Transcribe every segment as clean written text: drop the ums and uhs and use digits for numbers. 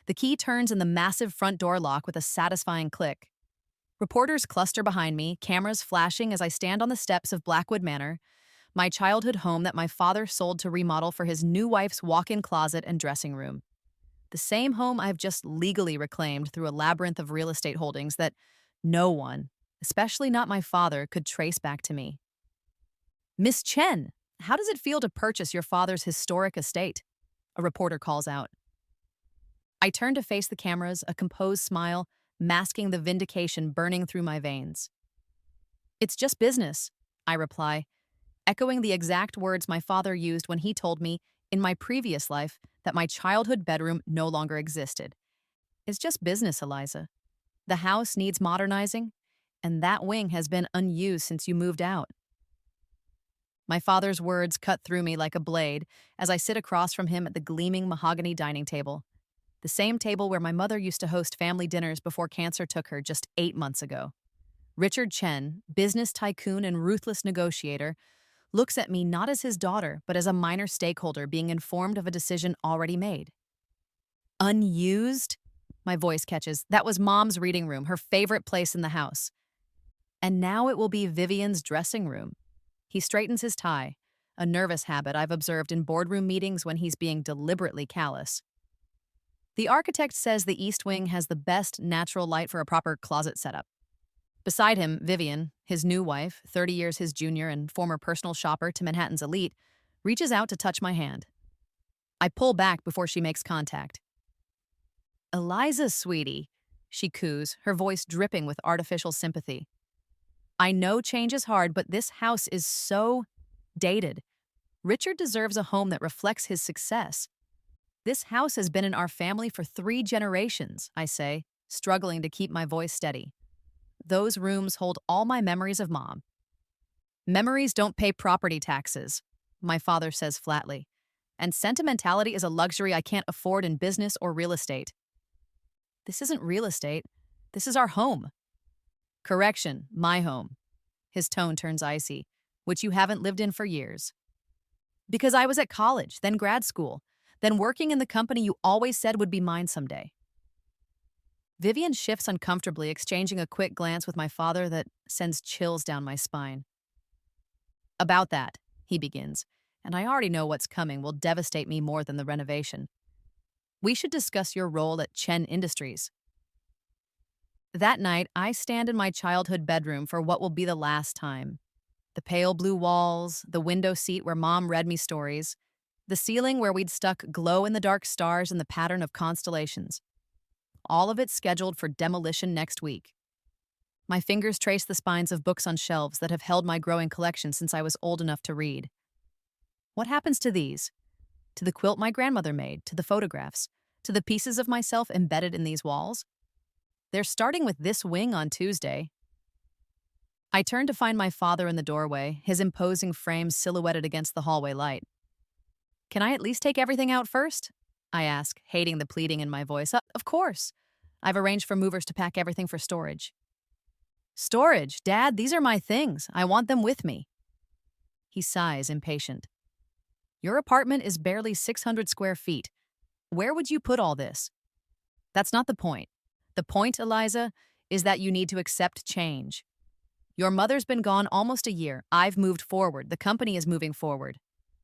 The key turns in the massive front door lock with a satisfying click. Reporters cluster behind me, cameras flashing as I stand on the steps of Blackwood Manor, my childhood home that my father sold to remodel for his new wife's walk-in closet and dressing room. The same home I've just legally reclaimed through a labyrinth of real estate holdings that no one, especially not my father, could trace back to me. Miss Chen, how does it feel to purchase your father's historic estate? A reporter calls out. I turn to face the cameras, a composed smile masking the vindication burning through my veins. It's just business, I reply, echoing the exact words my father used when he told me, in my previous life, that my childhood bedroom no longer existed. It's just business, Eliza. The house needs modernizing, and that wing has been unused since you moved out. My father's words cut through me like a blade as I sit across from him at the gleaming mahogany dining table, the same table where my mother used to host family dinners before cancer took her just 8 months ago. Richard Chen, business tycoon and ruthless negotiator, looks at me not as his daughter, but as a minor stakeholder being informed of a decision already made. Unused? My voice catches. That was Mom's reading room, her favorite place in the house. And now it will be Vivian's dressing room. He straightens his tie, a nervous habit I've observed in boardroom meetings when he's being deliberately callous. The architect says the East Wing has the best natural light for a proper closet setup. Beside him, Vivian, his new wife, 30 years his junior and former personal shopper to Manhattan's elite, reaches out to touch my hand. I pull back before she makes contact. Eliza, sweetie, she coos, her voice dripping with artificial sympathy. I know change is hard, but this house is so dated. Richard deserves a home that reflects his success. This house has been in our family for 3 generations, I say, struggling to keep my voice steady. Those rooms hold all my memories of Mom. Memories don't pay property taxes, my father says flatly, and sentimentality is a luxury I can't afford in business or real estate. This isn't real estate. This is our home. Correction, my home. His tone turns icy, which you haven't lived in for years. Because I was at college, then grad school, then working in the company you always said would be mine someday. Vivian shifts uncomfortably, exchanging a quick glance with my father that sends chills down my spine. About that, he begins, and I already know what's coming will devastate me more than the renovation. We should discuss your role at Chen Industries. That night, I stand in my childhood bedroom for what will be the last time. The pale blue walls, the window seat where Mom read me stories, the ceiling where we'd stuck glow-in-the-dark stars in the pattern of constellations. All of it scheduled for demolition next week. My fingers trace the spines of books on shelves that have held my growing collection since I was old enough to read. What happens to these? To the quilt my grandmother made, to the photographs, to the pieces of myself embedded in these walls? They're starting with this wing on Tuesday. I turn to find my father in the doorway, his imposing frame silhouetted against the hallway light. Can I at least take everything out first? I ask, hating the pleading in my voice. Of course. I've arranged for movers to pack everything for storage. Storage? Dad, these are my things. I want them with me. He sighs, impatient. Your apartment is barely 600 square feet. Where would you put all this? That's not the point. The point, Eliza, is that you need to accept change. Your mother's been gone almost a year. I've moved forward. The company is moving forward.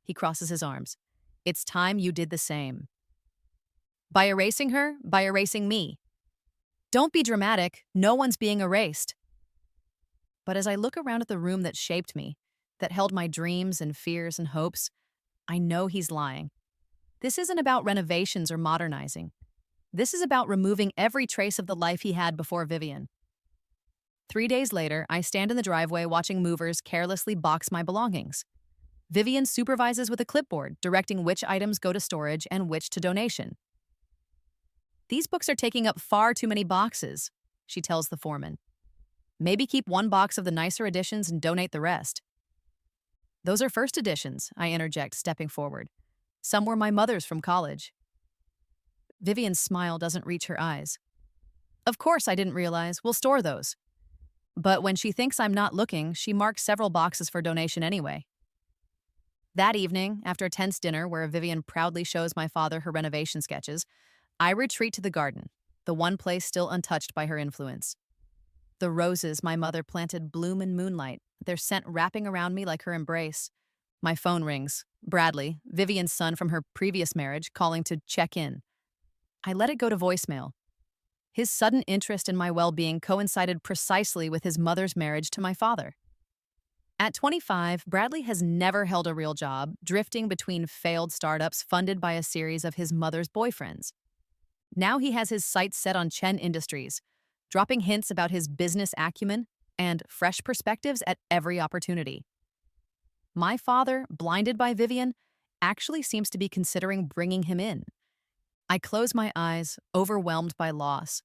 He crosses his arms. It's time you did the same. By erasing her, by erasing me. Don't be dramatic. No one's being erased. But as I look around at the room that shaped me, that held my dreams and fears and hopes, I know he's lying. This isn't about renovations or modernizing. This is about removing every trace of the life he had before Vivian. 3 days later, I stand in the driveway watching movers carelessly box my belongings. Vivian supervises with a clipboard, directing which items go to storage and which to donation. These books are taking up far too many boxes, she tells the foreman. Maybe keep 1 box of the nicer editions and donate the rest. Those are first editions, I interject, stepping forward. Some were my mother's from college. Vivian's smile doesn't reach her eyes. Of course I didn't realize. We'll store those. But when she thinks I'm not looking, she marks several boxes for donation anyway. That evening, after a tense dinner where Vivian proudly shows my father her renovation sketches, I retreat to the garden, the one place still untouched by her influence. The roses my mother planted bloom in moonlight, their scent wrapping around me like her embrace. My phone rings. Bradley, Vivian's son from her previous marriage, calling to check in. I let it go to voicemail. His sudden interest in my well-being coincided precisely with his mother's marriage to my father. At 25, Bradley has never held a real job, drifting between failed startups funded by a series of his mother's boyfriends. Now he has his sights set on Chen Industries, dropping hints about his business acumen and fresh perspectives at every opportunity. My father, blinded by Vivian, actually seems to be considering bringing him in. I close my eyes, overwhelmed by loss.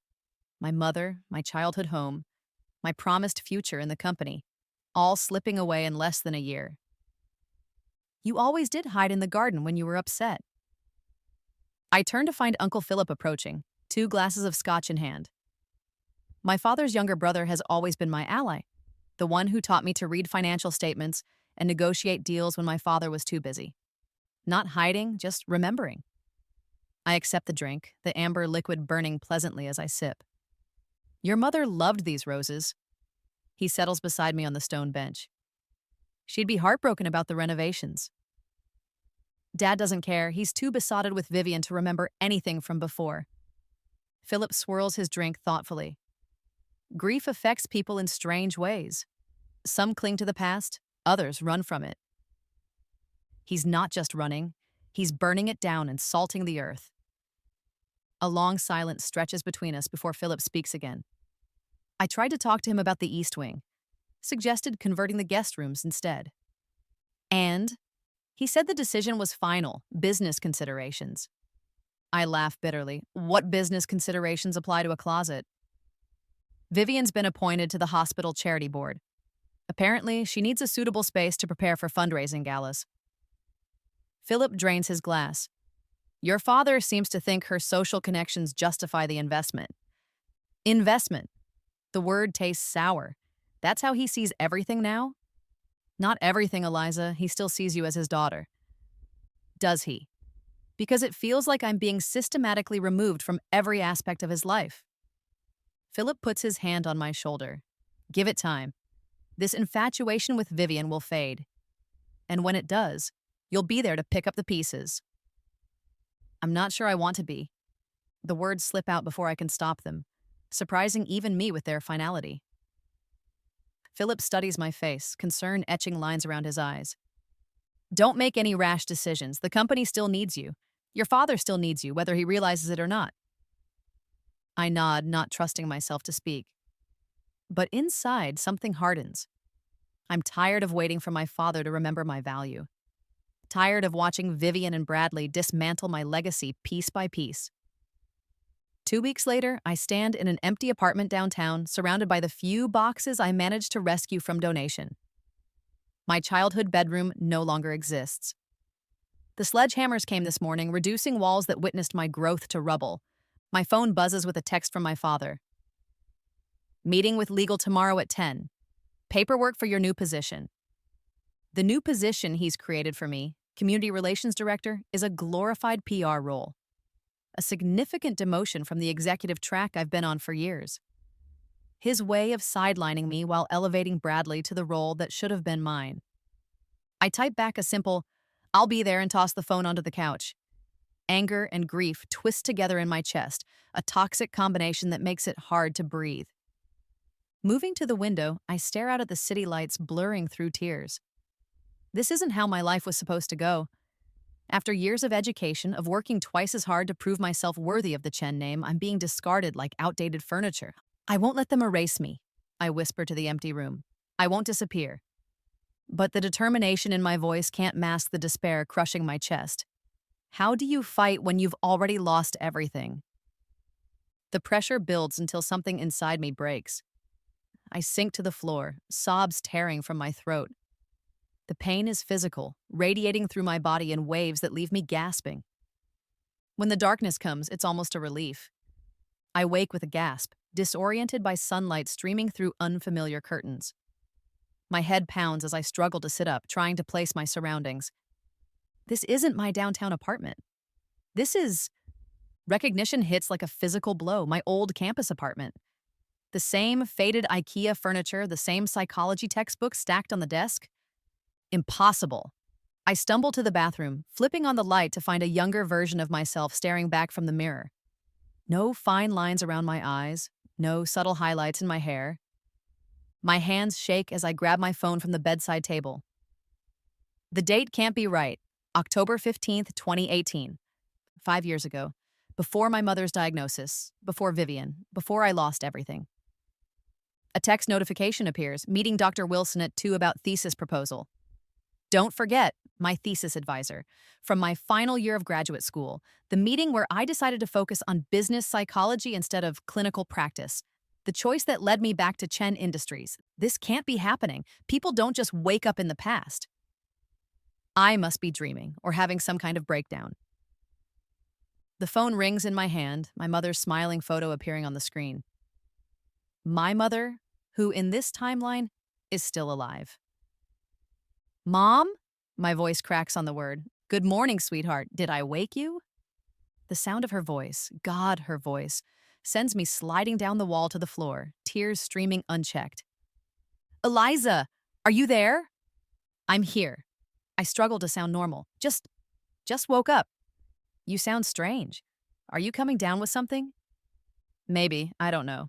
My mother, my childhood home, my promised future in the company, all slipping away in less than a year. You always did hide in the garden when you were upset. I turn to find Uncle Philip approaching, 2 glasses of scotch in hand. My father's younger brother has always been my ally, the one who taught me to read financial statements and negotiate deals when my father was too busy. Not hiding, just remembering. I accept the drink, the amber liquid burning pleasantly as I sip. Your mother loved these roses. He settles beside me on the stone bench. She'd be heartbroken about the renovations. Dad doesn't care. He's too besotted with Vivian to remember anything from before. Philip swirls his drink thoughtfully. Grief affects people in strange ways. Some cling to the past, others run from it. He's not just running, he's burning it down and salting the earth. A long silence stretches between us before Philip speaks again. I tried to talk to him about the East Wing, suggested converting the guest rooms instead. And he said the decision was final, business considerations. I laugh bitterly. What business considerations apply to a closet? Vivian's been appointed to the hospital charity board. Apparently, she needs a suitable space to prepare for fundraising galas. Philip drains his glass. Your father seems to think her social connections justify the investment. Investment. The word tastes sour. That's how he sees everything now? Not everything, Eliza. He still sees you as his daughter. Does he? Because it feels like I'm being systematically removed from every aspect of his life. Philip puts his hand on my shoulder. Give it time. This infatuation with Vivian will fade. And when it does, you'll be there to pick up the pieces. I'm not sure I want to be. The words slip out before I can stop them, surprising even me with their finality. Philip studies my face, concern etching lines around his eyes. Don't make any rash decisions. The company still needs you. Your father still needs you, whether he realizes it or not. I nod, not trusting myself to speak. But inside, something hardens. I'm tired of waiting for my father to remember my value. Tired of watching Vivian and Bradley dismantle my legacy piece by piece. 2 weeks later, I stand in an empty apartment downtown, surrounded by the few boxes I managed to rescue from donation. My childhood bedroom no longer exists. The sledgehammers came this morning, reducing walls that witnessed my growth to rubble. My phone buzzes with a text from my father. Meeting with legal tomorrow at 10. Paperwork for your new position. The new position he's created for me, Community Relations Director, is a glorified PR role. A significant demotion from the executive track I've been on for years. His way of sidelining me while elevating Bradley to the role that should have been mine. I type back a simple, I'll be there, and toss the phone onto the couch. Anger and grief twist together in my chest, a toxic combination that makes it hard to breathe. Moving to the window, I stare out at the city lights blurring through tears. This isn't how my life was supposed to go. After years of education, of working twice as hard to prove myself worthy of the Chen name, I'm being discarded like outdated furniture. I won't let them erase me, I whisper to the empty room. I won't disappear. But the determination in my voice can't mask the despair crushing my chest. How do you fight when you've already lost everything? The pressure builds until something inside me breaks. I sink to the floor, sobs tearing from my throat. The pain is physical, radiating through my body in waves that leave me gasping. When the darkness comes, it's almost a relief. I wake with a gasp, disoriented by sunlight streaming through unfamiliar curtains. My head pounds as I struggle to sit up, trying to place my surroundings. This isn't my downtown apartment. This is Recognition hits like a physical blow, my old campus apartment. The same faded IKEA furniture, the same psychology textbooks stacked on the desk. Impossible. I stumble to the bathroom, flipping on the light to find a younger version of myself staring back from the mirror. No fine lines around my eyes, no subtle highlights in my hair. My hands shake as I grab my phone from the bedside table. The date can't be right. October 15th, 2018. 5 years ago. Before my mother's diagnosis, before Vivian, before I lost everything. A text notification appears, meeting Dr. Wilson at 2 about thesis proposal. Don't forget, my thesis advisor, from my final year of graduate school, the meeting where I decided to focus on business psychology instead of clinical practice. The choice that led me back to Chen Industries. This can't be happening. People don't just wake up in the past. I must be dreaming or having some kind of breakdown. The phone rings in my hand, my mother's smiling photo appearing on the screen. My mother, who in this timeline is still alive. Mom? My voice cracks on the word. Good morning, sweetheart. Did I wake you? The sound of her voice, God, her voice, sends me sliding down the wall to the floor, tears streaming unchecked. Eliza, are you there? I'm here. I struggle to sound normal. Just woke up. You sound strange. Are you coming down with something? Maybe, I don't know.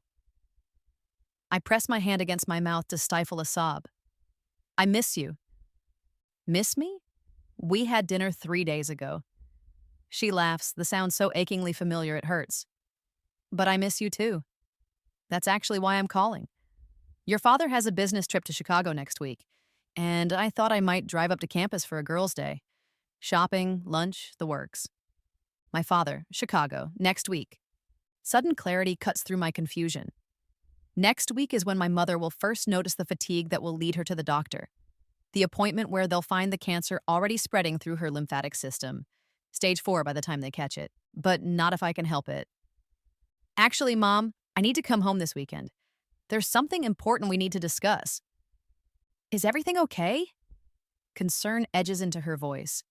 I press my hand against my mouth to stifle a sob. I miss you. Miss me? We had dinner 3 days ago. She laughs, the sound so achingly familiar it hurts. But I miss you too. That's actually why I'm calling. Your father has a business trip to Chicago next week, and I thought I might drive up to campus for a girls' day. Shopping, lunch, the works. My father, Chicago, next week. Sudden clarity cuts through my confusion. Next week is when my mother will first notice the fatigue that will lead her to the doctor. The appointment where they'll find the cancer already spreading through her lymphatic system. Stage 4 by the time they catch it, but not if I can help it. Actually, Mom, I need to come home this weekend. There's something important we need to discuss. Is everything okay? Concern edges into her voice.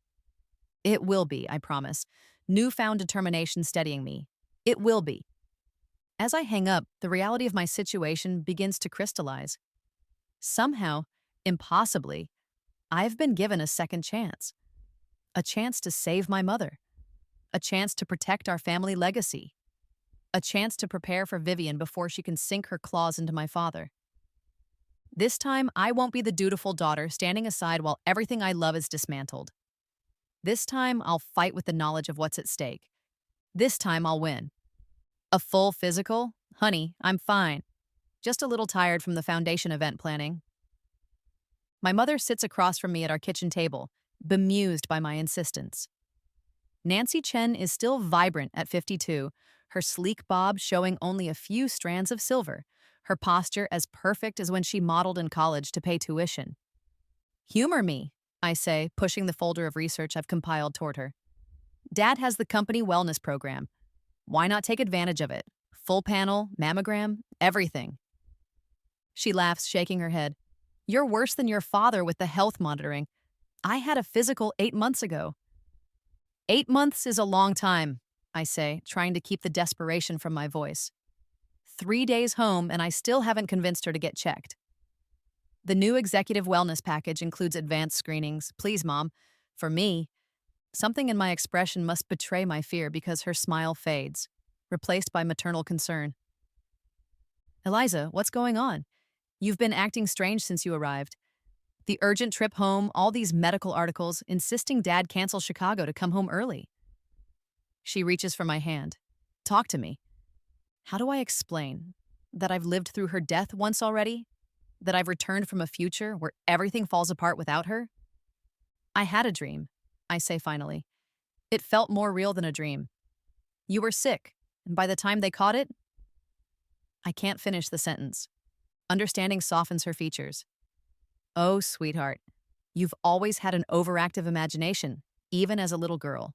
It will be, I promise. Newfound determination steadying me. It will be. As I hang up, the reality of my situation begins to crystallize. Somehow, impossibly, I've been given a second chance. A chance to save my mother. A chance to protect our family legacy. A chance to prepare for Vivian before she can sink her claws into my father. This time, I won't be the dutiful daughter standing aside while everything I love is dismantled. This time, I'll fight with the knowledge of what's at stake. This time, I'll win. A full physical? Honey, I'm fine. Just a little tired from the foundation event planning. My mother sits across from me at our kitchen table, bemused by my insistence. Nancy Chen is still vibrant at 52, her sleek bob showing only a few strands of silver, her posture as perfect as when she modeled in college to pay tuition. Humor me, I say, pushing the folder of research I've compiled toward her. Dad has the company wellness program. Why not take advantage of it? Full panel, mammogram, everything. She laughs, shaking her head. You're worse than your father with the health monitoring. I had a physical 8 months ago. 8 months is a long time, I say, trying to keep the desperation from my voice. 3 days home, and I still haven't convinced her to get checked. The new executive wellness package includes advanced screenings. Please, Mom. For me, something in my expression must betray my fear because her smile fades, replaced by maternal concern. Eliza, what's going on? You've been acting strange since you arrived. The urgent trip home, all these medical articles, insisting Dad cancel Chicago to come home early. She reaches for my hand. Talk to me. How do I explain? That I've lived through her death once already? That I've returned from a future where everything falls apart without her? I had a dream, I say finally. It felt more real than a dream. You were sick, and by the time they caught it, I can't finish the sentence. Understanding softens her features. Oh, sweetheart, you've always had an overactive imagination, even as a little girl.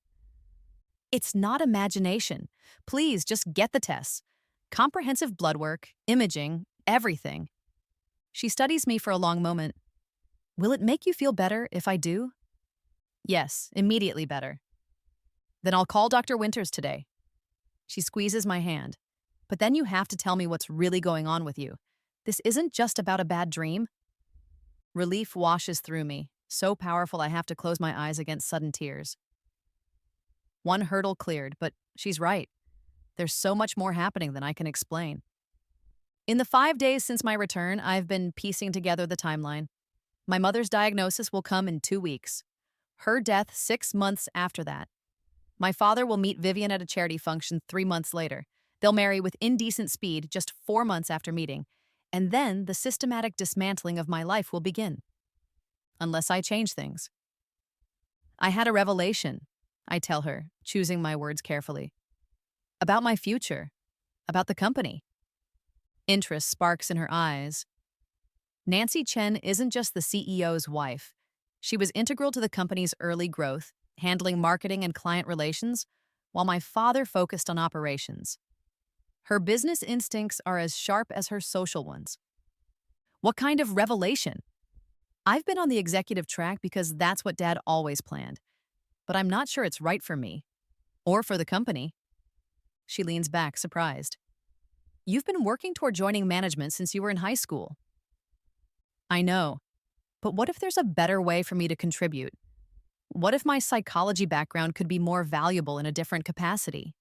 It's not imagination. Please, just get the tests. Comprehensive blood work, imaging, everything. She studies me for a long moment. Will it make you feel better if I do? Yes, immediately better. Then I'll call Dr. Winters today. She squeezes my hand. But then you have to tell me what's really going on with you. This isn't just about a bad dream. Relief washes through me, so powerful I have to close my eyes against sudden tears. One hurdle cleared, but she's right. There's so much more happening than I can explain. In the 5 days since my return, I've been piecing together the timeline. My mother's diagnosis will come in 2 weeks. Her death 6 months after that. My father will meet Vivian at a charity function 3 months later. They'll marry with indecent speed just 4 months after meeting. And then the systematic dismantling of my life will begin. Unless I change things. I had a revelation, I tell her, choosing my words carefully. About my future. About the company. Interest sparks in her eyes. Nancy Chen isn't just the CEO's wife. She was integral to the company's early growth, handling marketing and client relations, while my father focused on operations. Her business instincts are as sharp as her social ones. What kind of revelation? I've been on the executive track because that's what Dad always planned, but I'm not sure it's right for me, or for the company. She leans back, surprised. You've been working toward joining management since you were in high school. I know, but what if there's a better way for me to contribute? What if my psychology background could be more valuable in a different capacity?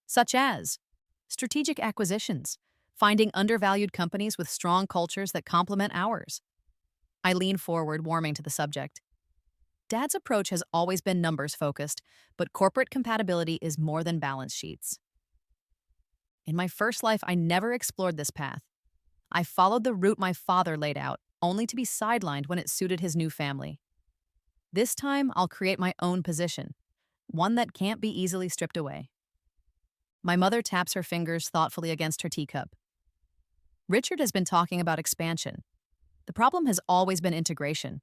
Such as strategic acquisitions, finding undervalued companies with strong cultures that complement ours. I lean forward, warming to the subject. Dad's approach has always been numbers-focused, but corporate compatibility is more than balance sheets. In my first life, I never explored this path. I followed the route my father laid out, only to be sidelined when it suited his new family. This time, I'll create my own position, one that can't be easily stripped away. My mother taps her fingers thoughtfully against her teacup. Richard has been talking about expansion. The problem has always been integration.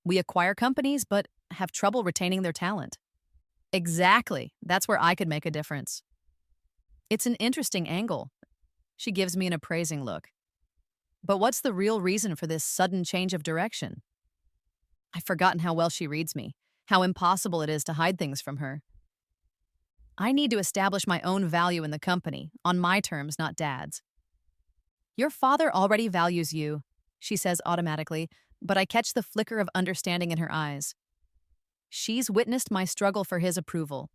We acquire companies, but have trouble retaining their talent. Exactly. That's where I could make a difference. It's an interesting angle. She gives me an appraising look. But what's the real reason for this sudden change of direction? I've forgotten how well she reads me, how impossible it is to hide things from her. I need to establish my own value in the company, on my terms, not Dad's. Your father already values you, she says automatically, but I catch the flicker of understanding in her eyes. She's witnessed my struggle for his approval.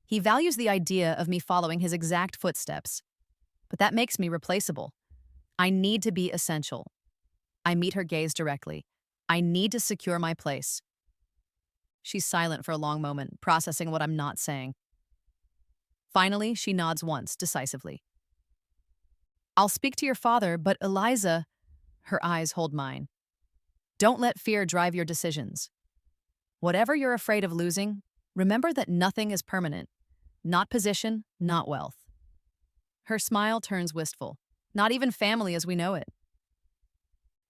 He values the idea of me following his exact footsteps, but that makes me replaceable. I need to be essential. I meet her gaze directly. I need to secure my place. She's silent for a long moment, processing what I'm not saying. Finally, she nods once, decisively. I'll speak to your father, but Eliza, her eyes hold mine. Don't let fear drive your decisions. Whatever you're afraid of losing, remember that nothing is permanent. Not position, not wealth. Her smile turns wistful. Not even family as we know it.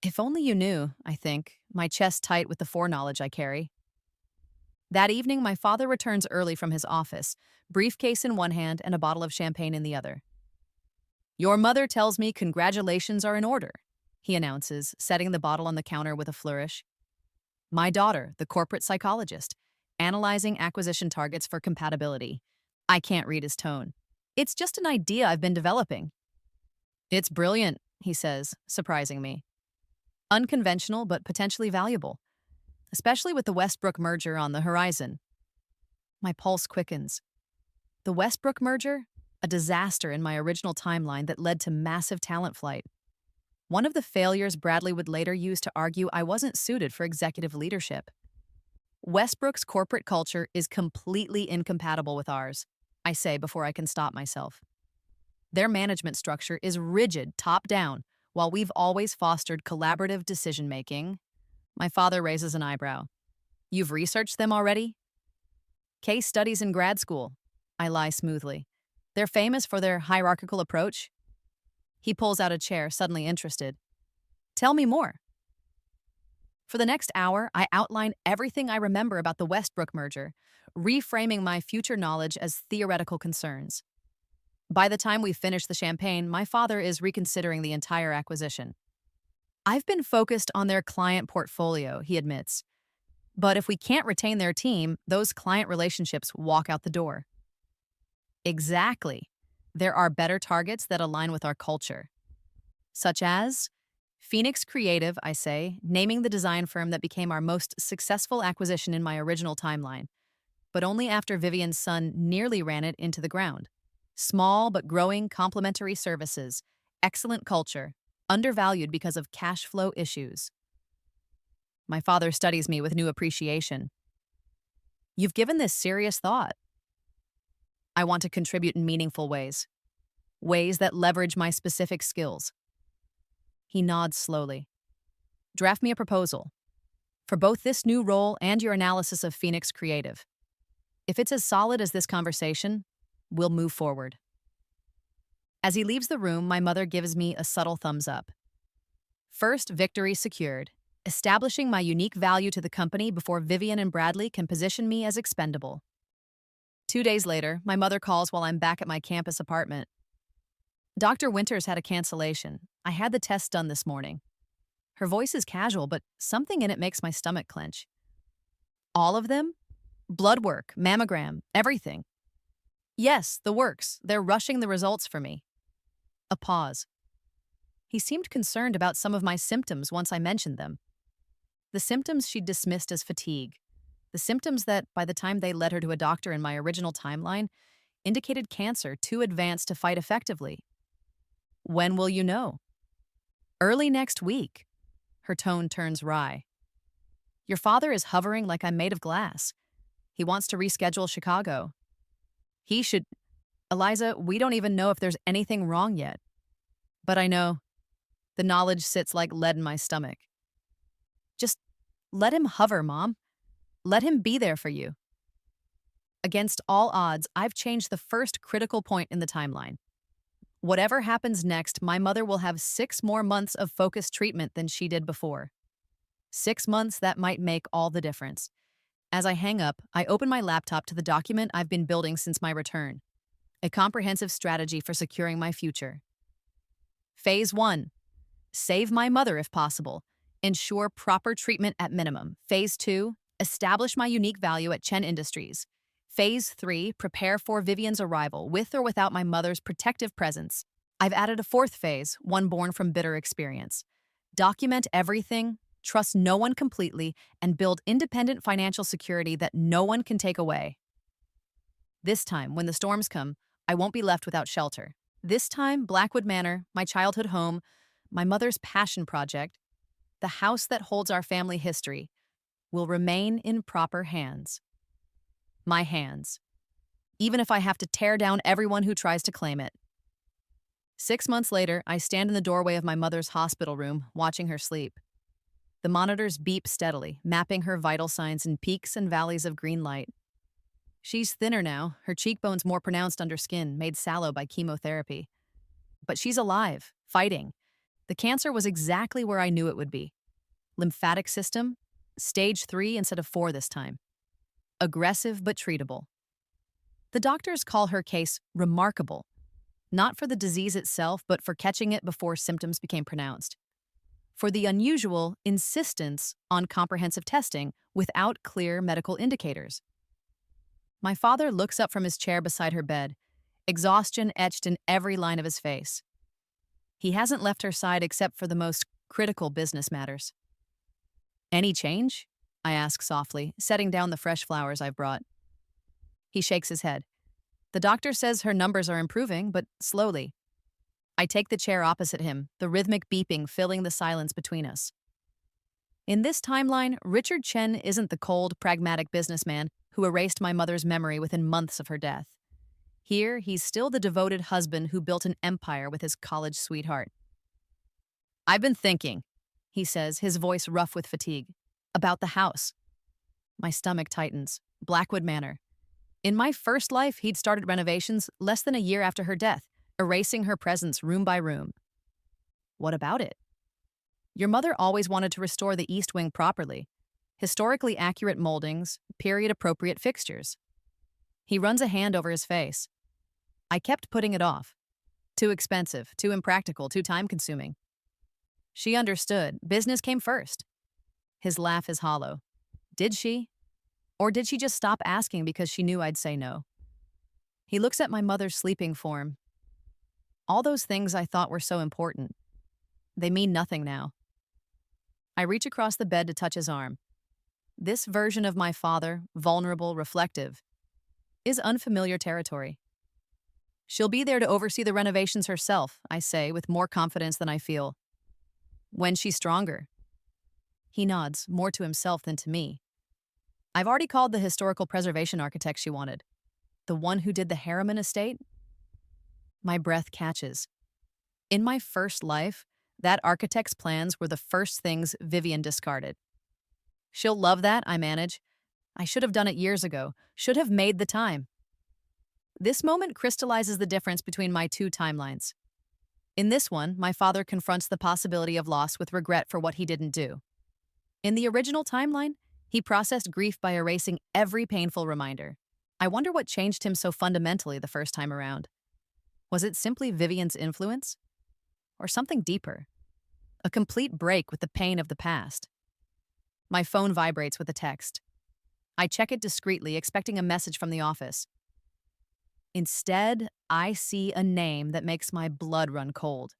If only you knew, I think, my chest tight with the foreknowledge I carry. That evening, my father returns early from his office, briefcase in one hand and a bottle of champagne in the other. Your mother tells me congratulations are in order, he announces, setting the bottle on the counter with a flourish. My daughter, the corporate psychologist, analyzing acquisition targets for compatibility. I can't read his tone. It's just an idea I've been developing. It's brilliant, he says, surprising me. Unconventional, but potentially valuable, especially with the Westbrook merger on the horizon. My pulse quickens. The Westbrook merger? A disaster in my original timeline that led to massive talent flight. One of the failures Bradley would later use to argue I wasn't suited for executive leadership. Westbrook's corporate culture is completely incompatible with ours, I say before I can stop myself. Their management structure is rigid, top-down, while we've always fostered collaborative decision-making. My father raises an eyebrow. You've researched them already? Case studies in grad school. I lie smoothly. They're famous for their hierarchical approach. He pulls out a chair, suddenly interested. Tell me more. For the next hour, I outline everything I remember about the Westbrook merger, reframing my future knowledge as theoretical concerns. By the time we finish the champagne, my father is reconsidering the entire acquisition. I've been focused on their client portfolio, he admits. But if we can't retain their team, those client relationships walk out the door. Exactly. There are better targets that align with our culture, such as Phoenix Creative, I say, naming the design firm that became our most successful acquisition in my original timeline, but only after Vivian's son nearly ran it into the ground. Small but growing complementary services, excellent culture, undervalued because of cash flow issues. My father studies me with new appreciation. You've given this serious thought. I want to contribute in meaningful ways, ways that leverage my specific skills. He nods slowly. Draft me a proposal for both this new role and your analysis of Phoenix Creative. If it's as solid as this conversation, we'll move forward. As he leaves the room, my mother gives me a subtle thumbs up. First victory secured, establishing my unique value to the company before Vivian and Bradley can position me as expendable. 2 days later, my mother calls while I'm back at my campus apartment. Dr. Winters had a cancellation. I had the test done this morning. Her voice is casual, but something in it makes my stomach clench. All of them? Blood work, mammogram, everything. Yes, the works. They're rushing the results for me. A pause. He seemed concerned about some of my symptoms once I mentioned them. The symptoms she dismissed as fatigue. The symptoms that, by the time they led her to a doctor in my original timeline, indicated cancer too advanced to fight effectively. When will you know? Early next week. Her tone turns wry. Your father is hovering like I'm made of glass. He wants to reschedule Chicago. He should... Eliza, we don't even know if there's anything wrong yet. But I know. The knowledge sits like lead in my stomach. Just let him hover, Mom. Let him be there for you. Against all odds, I've changed the first critical point in the timeline. Whatever happens next, my mother will have 6 more months of focused treatment than she did before. 6 months that might make all the difference. As I hang up, I open my laptop to the document I've been building since my return. A comprehensive strategy for securing my future. Phase 1. Save my mother if possible. Ensure proper treatment at minimum. Phase 2. Establish my unique value at Chen Industries. Phase 3. Prepare for Vivian's arrival, with or without my mother's protective presence. I've added a 4th phase, one born from bitter experience. Document everything, trust no one completely, and build independent financial security that no one can take away. This time, when the storms come, I won't be left without shelter. This time, Blackwood Manor, my childhood home, my mother's passion project, the house that holds our family history, will remain in proper hands. My hands. Even if I have to tear down everyone who tries to claim it. 6 months later, I stand in the doorway of my mother's hospital room, watching her sleep. The monitors beep steadily, mapping her vital signs in peaks and valleys of green light. She's thinner now, her cheekbones more pronounced under skin, made sallow by chemotherapy. But she's alive, fighting. The cancer was exactly where I knew it would be. Lymphatic system, stage 3 instead of 4 this time. Aggressive but treatable. The doctors call her case remarkable, not for the disease itself, but for catching it before symptoms became pronounced. For the unusual insistence on comprehensive testing without clear medical indicators. My father looks up from his chair beside her bed, exhaustion etched in every line of his face. He hasn't left her side except for the most critical business matters. Any change? I ask softly, setting down the fresh flowers I've brought. He shakes his head. The doctor says her numbers are improving, but slowly. I take the chair opposite him, the rhythmic beeping filling the silence between us. In this timeline, Richard Chen isn't the cold, pragmatic businessman who erased my mother's memory within months of her death. Here, he's still the devoted husband who built an empire with his college sweetheart. I've been thinking, he says, his voice rough with fatigue, about the house. My stomach tightens. Blackwood Manor. In my first life, he'd started renovations less than a year after her death, erasing her presence room by room. What about it? Your mother always wanted to restore the East Wing properly. Historically accurate moldings, period-appropriate fixtures. He runs a hand over his face. I kept putting it off. Too expensive, too impractical, too time-consuming. She understood. Business came first. His laugh is hollow. Did she? Or did she just stop asking because she knew I'd say no? He looks at my mother's sleeping form. All those things I thought were so important. They mean nothing now. I reach across the bed to touch his arm. This version of my father, vulnerable, reflective, is unfamiliar territory. She'll be there to oversee the renovations herself, I say, with more confidence than I feel. When she's stronger. He nods, more to himself than to me. I've already called the historical preservation architect she wanted. The one who did the Harriman estate? My breath catches. In my first life, that architect's plans were the first things Vivian discarded. She'll love that, I manage. I should have done it years ago, should have made the time. This moment crystallizes the difference between my two timelines. In this one, my father confronts the possibility of loss with regret for what he didn't do. In the original timeline, he processed grief by erasing every painful reminder. I wonder what changed him so fundamentally the first time around. Was it simply Vivian's influence? Or something deeper? A complete break with the pain of the past. My phone vibrates with a text. I check it discreetly, expecting a message from the office. Instead, I see a name that makes my blood run cold.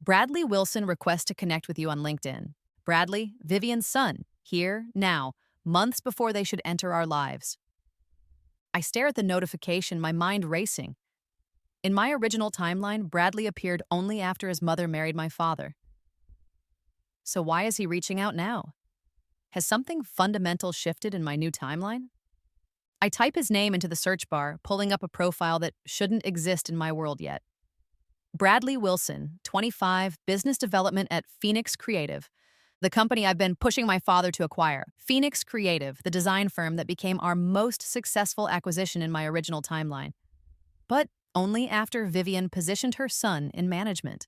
Bradley Wilson requests to connect with you on LinkedIn. Bradley, Vivian's son, here, now, months before they should enter our lives. I stare at the notification, my mind racing. In my original timeline, Bradley appeared only after his mother married my father. So why is he reaching out now? Has something fundamental shifted in my new timeline? I type his name into the search bar, pulling up a profile that shouldn't exist in my world yet. Bradley Wilson, 25, business development at Phoenix Creative, the company I've been pushing my father to acquire. Phoenix Creative, the design firm that became our most successful acquisition in my original timeline. But only after Vivian positioned her son in management.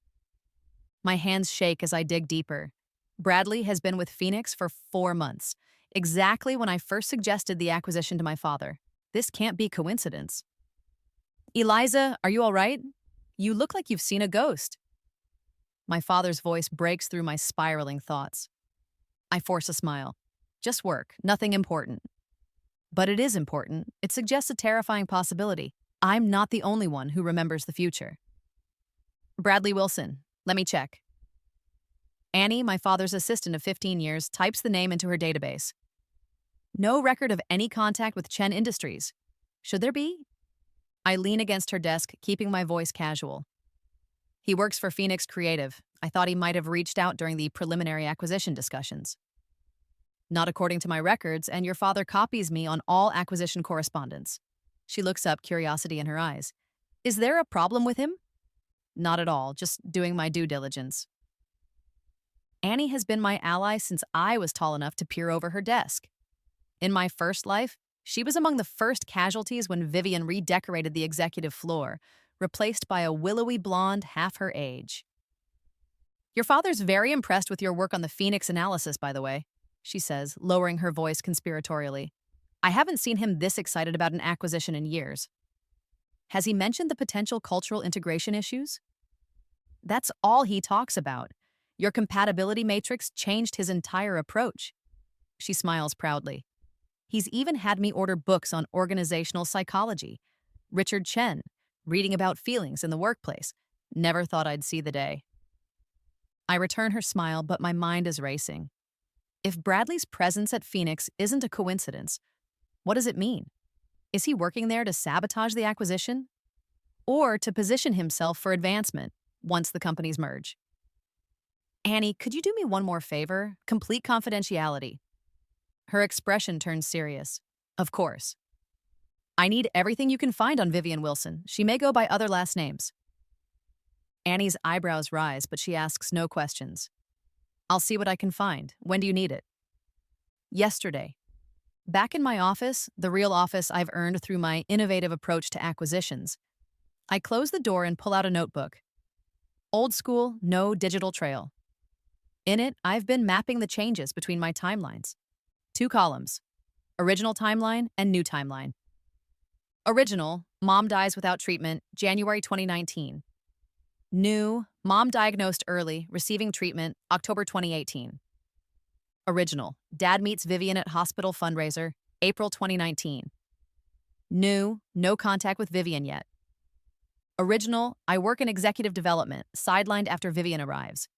My hands shake as I dig deeper. Bradley has been with Phoenix for 4 months, exactly when I first suggested the acquisition to my father. This can't be coincidence. Eliza, are you all right? You look like you've seen a ghost. My father's voice breaks through my spiraling thoughts. I force a smile. Just work, nothing important. But it is important. It suggests a terrifying possibility. I'm not the only one who remembers the future. Bradley Wilson, let me check. Annie, my father's assistant of 15 years, types the name into her database. No record of any contact with Chen Industries. Should there be? I lean against her desk, keeping my voice casual. He works for Phoenix Creative. I thought he might have reached out during the preliminary acquisition discussions. Not according to my records, and your father copies me on all acquisition correspondence. She looks up, curiosity in her eyes. Is there a problem with him? Not at all, just doing my due diligence. Annie has been my ally since I was tall enough to peer over her desk. In my first life, she was among the first casualties when Vivian redecorated the executive floor, replaced by a willowy blonde half her age. Your father's very impressed with your work on the Phoenix analysis, by the way, she says, lowering her voice conspiratorially. I haven't seen him this excited about an acquisition in years. Has he mentioned the potential cultural integration issues? That's all he talks about. Your compatibility matrix changed his entire approach. She smiles proudly. He's even had me order books on organizational psychology. Richard Chen, reading about feelings in the workplace. Never thought I'd see the day. I return her smile, but my mind is racing. If Bradley's presence at Phoenix isn't a coincidence, what does it mean? Is he working there to sabotage the acquisition? Or to position himself for advancement once the companies merge? Annie, could you do me one more favor? Complete confidentiality. Her expression turns serious. Of course. I need everything you can find on Vivian Wilson. She may go by other last names. Annie's eyebrows rise, but she asks no questions. I'll see what I can find. When do you need it? Yesterday. Back in my office, the real office I've earned through my innovative approach to acquisitions, I close the door and pull out a notebook. Old school, no digital trail. In it, I've been mapping the changes between my timelines. 2 columns, original timeline and new timeline. Original, mom dies without treatment, January 2019. New, mom diagnosed early, receiving treatment, October 2018. Original, dad meets Vivian at hospital fundraiser, April 2019. New, no contact with Vivian yet. Original, I work in executive development, sidelined after Vivian arrives.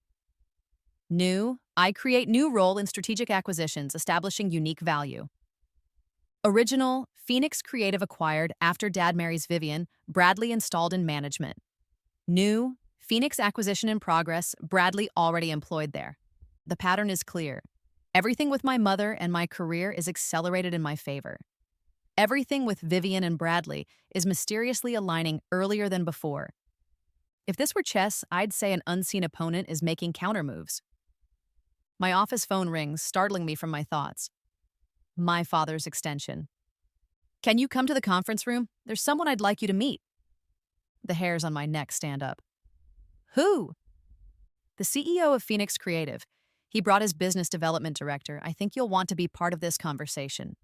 New, I create new role in strategic acquisitions, establishing unique value. Original, Phoenix Creative acquired after Dad marries Vivian, Bradley installed in management. New, Phoenix acquisition in progress, Bradley already employed there. The pattern is clear. Everything with my mother and my career is accelerated in my favor. Everything with Vivian and Bradley is mysteriously aligning earlier than before. If this were chess, I'd say an unseen opponent is making countermoves. My office phone rings, startling me from my thoughts. My father's extension. Can you come to the conference room? There's someone I'd like you to meet. The hairs on my neck stand up. Who? The CEO of Phoenix Creative. He brought his business development director. I think you'll want to be part of this conversation.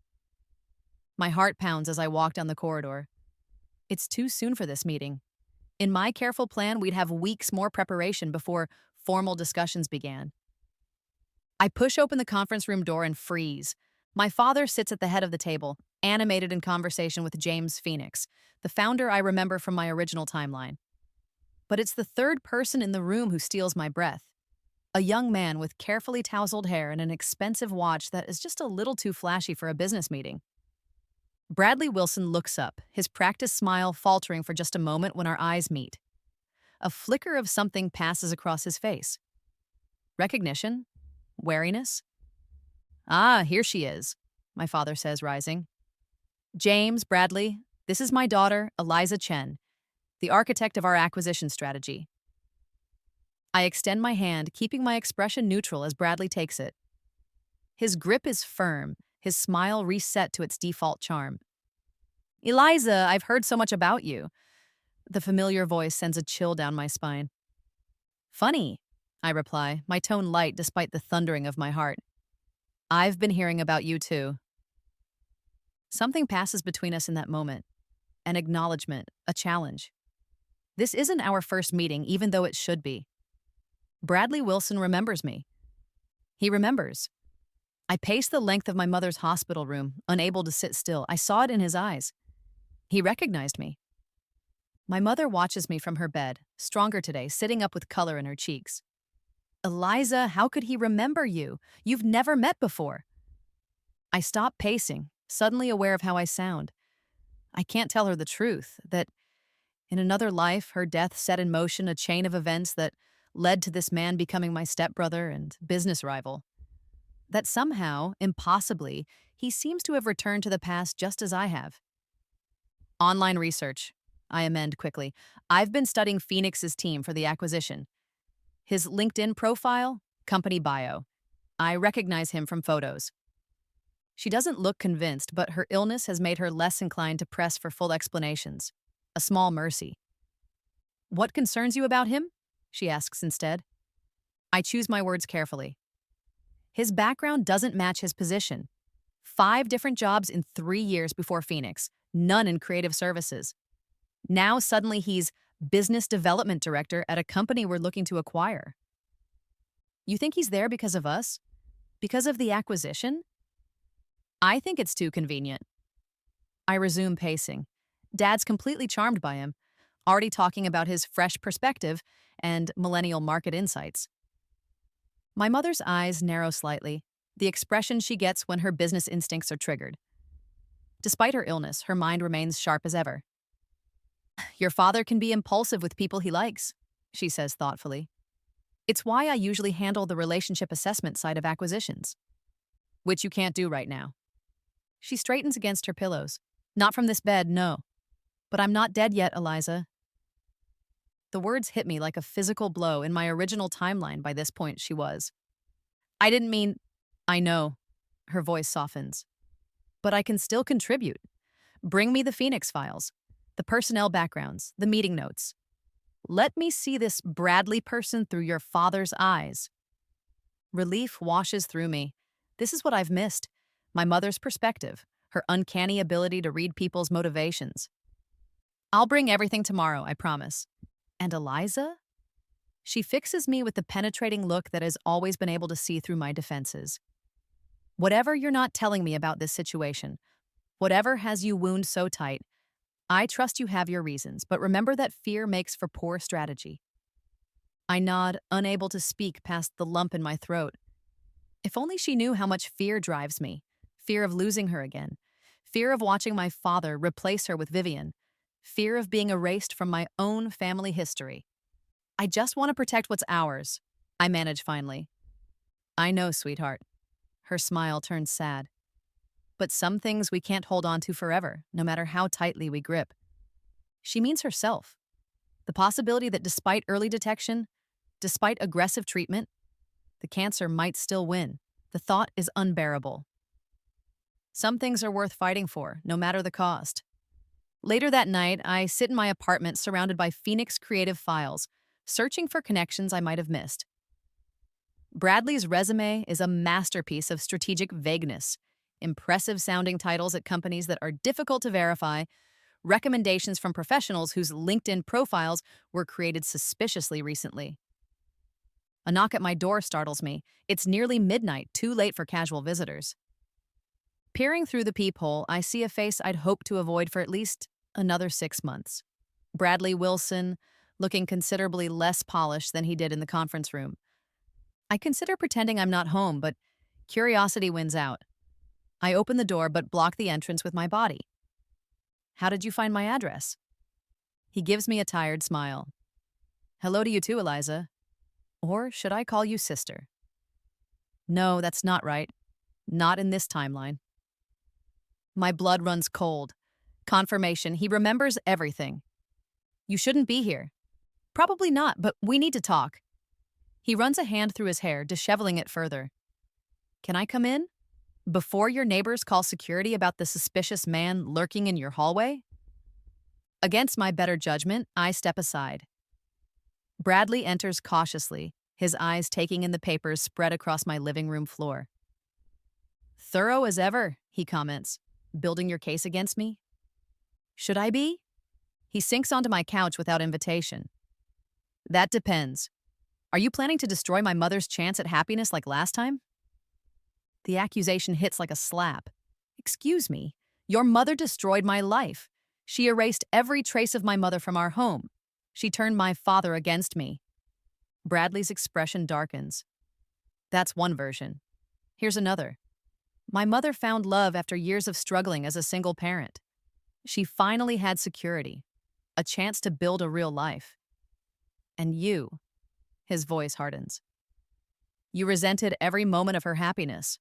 My heart pounds as I walk down the corridor. It's too soon for this meeting. In my careful plan, we'd have weeks more preparation before formal discussions began. I push open the conference room door and freeze. My father sits at the head of the table, animated in conversation with James Phoenix, the founder I remember from my original timeline. But it's the third person in the room who steals my breath. A young man with carefully tousled hair and an expensive watch that is just a little too flashy for a business meeting. Bradley Wilson looks up, his practiced smile faltering for just a moment when our eyes meet. A flicker of something passes across his face. Recognition? Wariness? Ah, here she is, my father says, rising. James, Bradley, this is my daughter, Eliza Chen, the architect of our acquisition strategy. I extend my hand, keeping my expression neutral as Bradley takes it. His grip is firm, his smile reset to its default charm. Eliza, I've heard so much about you. The familiar voice sends a chill down my spine. Funny, I reply, my tone light despite the thundering of my heart. I've been hearing about you too. Something passes between us in that moment. An acknowledgement, a challenge. This isn't our first meeting, even though it should be. Bradley Wilson remembers me. He remembers. I paced the length of my mother's hospital room, unable to sit still. I saw it in his eyes. He recognized me. My mother watches me from her bed, stronger today, sitting up with color in her cheeks. Eliza, how could he remember you? You've never met before. I stop pacing, suddenly aware of how I sound. I can't tell her the truth, that in another life, her death set in motion a chain of events that led to this man becoming my stepbrother and business rival. That somehow, impossibly, he seems to have returned to the past just as I have. Online research, I amend quickly. I've been studying Phoenix's team for the acquisition. His LinkedIn profile, company bio. I recognize him from photos. She doesn't look convinced, but her illness has made her less inclined to press for full explanations. A small mercy. What concerns you about him? She asks instead. I choose my words carefully. His background doesn't match his position. 5 different jobs in 3 years before Phoenix, none in creative services. Now suddenly he's business development director at a company we're looking to acquire. You think he's there because of us? Because of the acquisition? I think it's too convenient. I resume pacing. Dad's completely charmed by him, already talking about his fresh perspective and millennial market insights. My mother's eyes narrow slightly, the expression she gets when her business instincts are triggered. Despite her illness, her mind remains sharp as ever. Your father can be impulsive with people he likes, she says thoughtfully. It's why I usually handle the relationship assessment side of acquisitions, which you can't do right now. She straightens against her pillows. Not from this bed, no. But I'm not dead yet, Eliza. The words hit me like a physical blow. In my original timeline, by this point, she was. I didn't mean, I know. Her voice softens. But I can still contribute. Bring me the Phoenix files, the personnel backgrounds, the meeting notes. Let me see this Bradley person through your father's eyes. Relief washes through me. This is what I've missed. My mother's perspective, her uncanny ability to read people's motivations. I'll bring everything tomorrow, I promise. And Eliza? She fixes me with the penetrating look that has always been able to see through my defenses. Whatever you're not telling me about this situation, Whatever has you wound so tight, I trust you have your reasons, but remember that fear makes for poor strategy. I nod, unable to speak past the lump in my throat. If only she knew how much fear drives me. Fear of losing her again. Fear of watching my father replace her with Vivian. Fear of being erased from my own family history. I just want to protect what's ours. I manage finally. I know, sweetheart. Her smile turns sad. But some things we can't hold on to forever, no matter how tightly we grip. She means herself. The possibility that despite early detection, despite aggressive treatment, the cancer might still win. The thought is unbearable. Some things are worth fighting for, no matter the cost. Later that night, I sit in my apartment surrounded by Phoenix creative files, searching for connections I might have missed. Bradley's resume is a masterpiece of strategic vagueness, impressive sounding titles at companies that are difficult to verify, recommendations from professionals whose LinkedIn profiles were created suspiciously recently. A knock at my door startles me. It's nearly midnight, too late for casual visitors. Peering through the peephole, I see a face I'd hoped to avoid for at least another 6 months. Bradley Wilson, looking considerably less polished than he did in the conference room. I consider pretending I'm not home, but curiosity wins out. I open the door but block the entrance with my body. How did you find my address? He gives me a tired smile. Hello to you too, Eliza. Or should I call you sister? No, that's not right. Not in this timeline. My blood runs cold. Confirmation, he remembers everything. You shouldn't be here. Probably not, but we need to talk. He runs a hand through his hair, disheveling it further. Can I come in? Before your neighbors call security about the suspicious man lurking in your hallway? Against my better judgment, I step aside. Bradley enters cautiously, his eyes taking in the papers spread across my living room floor. Thorough as ever, he comments, building your case against me? Should I be? He sinks onto my couch without invitation. That depends. Are you planning to destroy my mother's chance at happiness like last time? The accusation hits like a slap. Excuse me, your mother destroyed my life. She erased every trace of my mother from our home. She turned my father against me. Bradley's expression darkens. That's one version. Here's another. My mother found love after years of struggling as a single parent. She finally had security, a chance to build a real life. And you, his voice hardens. You resented every moment of her happiness.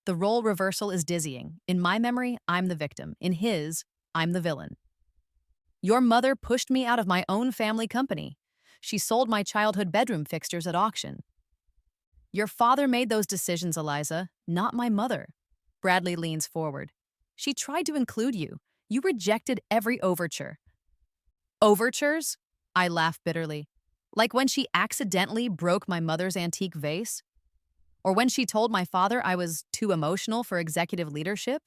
The role reversal is dizzying. In my memory, I'm the victim. In his, I'm the villain. Your mother pushed me out of my own family company. She sold my childhood bedroom fixtures at auction. Your father made those decisions, Eliza, not my mother. Bradley leans forward. She tried to include you. You rejected every overture. Overtures? I laugh bitterly. Like when she accidentally broke my mother's antique vase? Or when she told my father I was too emotional for executive leadership?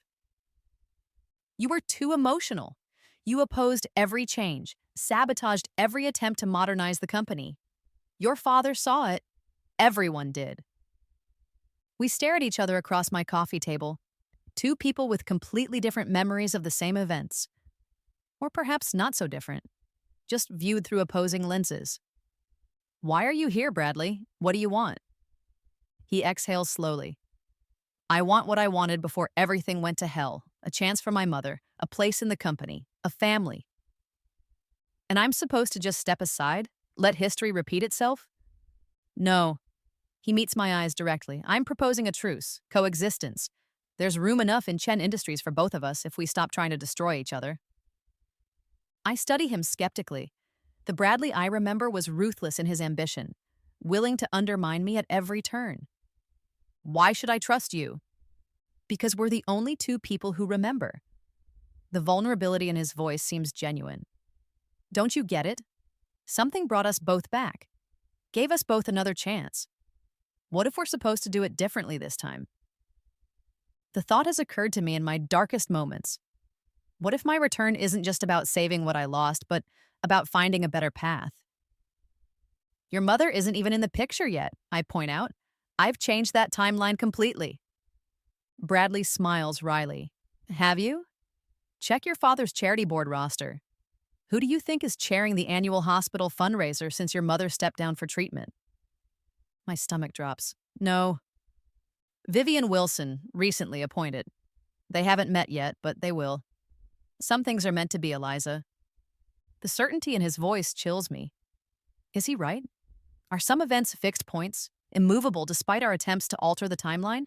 You were too emotional. You opposed every change, sabotaged every attempt to modernize the company. Your father saw it. Everyone did. We stare at each other across my coffee table, two people with completely different memories of the same events. Or perhaps not so different, just viewed through opposing lenses. Why are you here, Bradley? What do you want? He exhales slowly. I want what I wanted before everything went to hell. A chance for my mother, a place in the company, a family. And I'm supposed to just step aside? Let history repeat itself? No. He meets my eyes directly. I'm proposing a truce, coexistence. There's room enough in Chen Industries for both of us if we stop trying to destroy each other. I study him skeptically. The Bradley I remember was ruthless in his ambition, willing to undermine me at every turn. Why should I trust you? Because we're the only two people who remember. The vulnerability in his voice seems genuine. Don't you get it? Something brought us both back, gave us both another chance. What if we're supposed to do it differently this time? The thought has occurred to me in my darkest moments. What if my return isn't just about saving what I lost, but about finding a better path? Your mother isn't even in the picture yet, I point out. I've changed that timeline completely. Bradley smiles wryly. Have you? Check your father's charity board roster. Who do you think is chairing the annual hospital fundraiser since your mother stepped down for treatment? My stomach drops. No. Vivian Wilson, recently appointed. They haven't met yet, but they will. Some things are meant to be, Eliza. The certainty in his voice chills me. Is he right? Are some events fixed points, immovable despite our attempts to alter the timeline?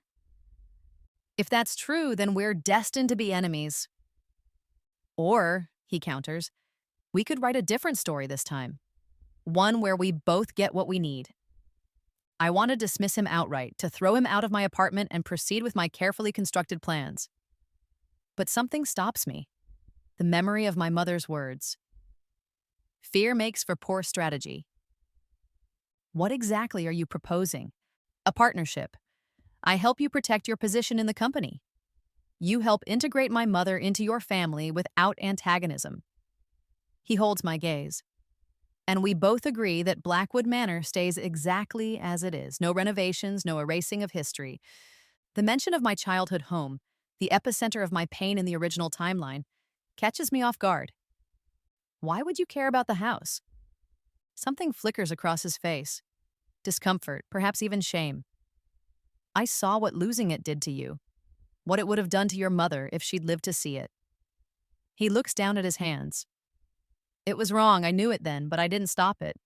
If that's true, then we're destined to be enemies. Or, he counters, we could write a different story this time. One where we both get what we need. I want to dismiss him outright, to throw him out of my apartment and proceed with my carefully constructed plans. But something stops me. The memory of my mother's words. Fear makes for poor strategy. What exactly are you proposing? A partnership. I help you protect your position in the company. You help integrate my mother into your family without antagonism. He holds my gaze. And we both agree that Blackwood Manor stays exactly as it is. No renovations, no erasing of history. The mention of my childhood home, the epicenter of my pain in the original timeline, catches me off guard. Why would you care about the house? Something flickers across his face. Discomfort, perhaps even shame. I saw what losing it did to you. What it would have done to your mother if she'd lived to see it. He looks down at his hands. It was wrong, I knew it then, but I didn't stop it.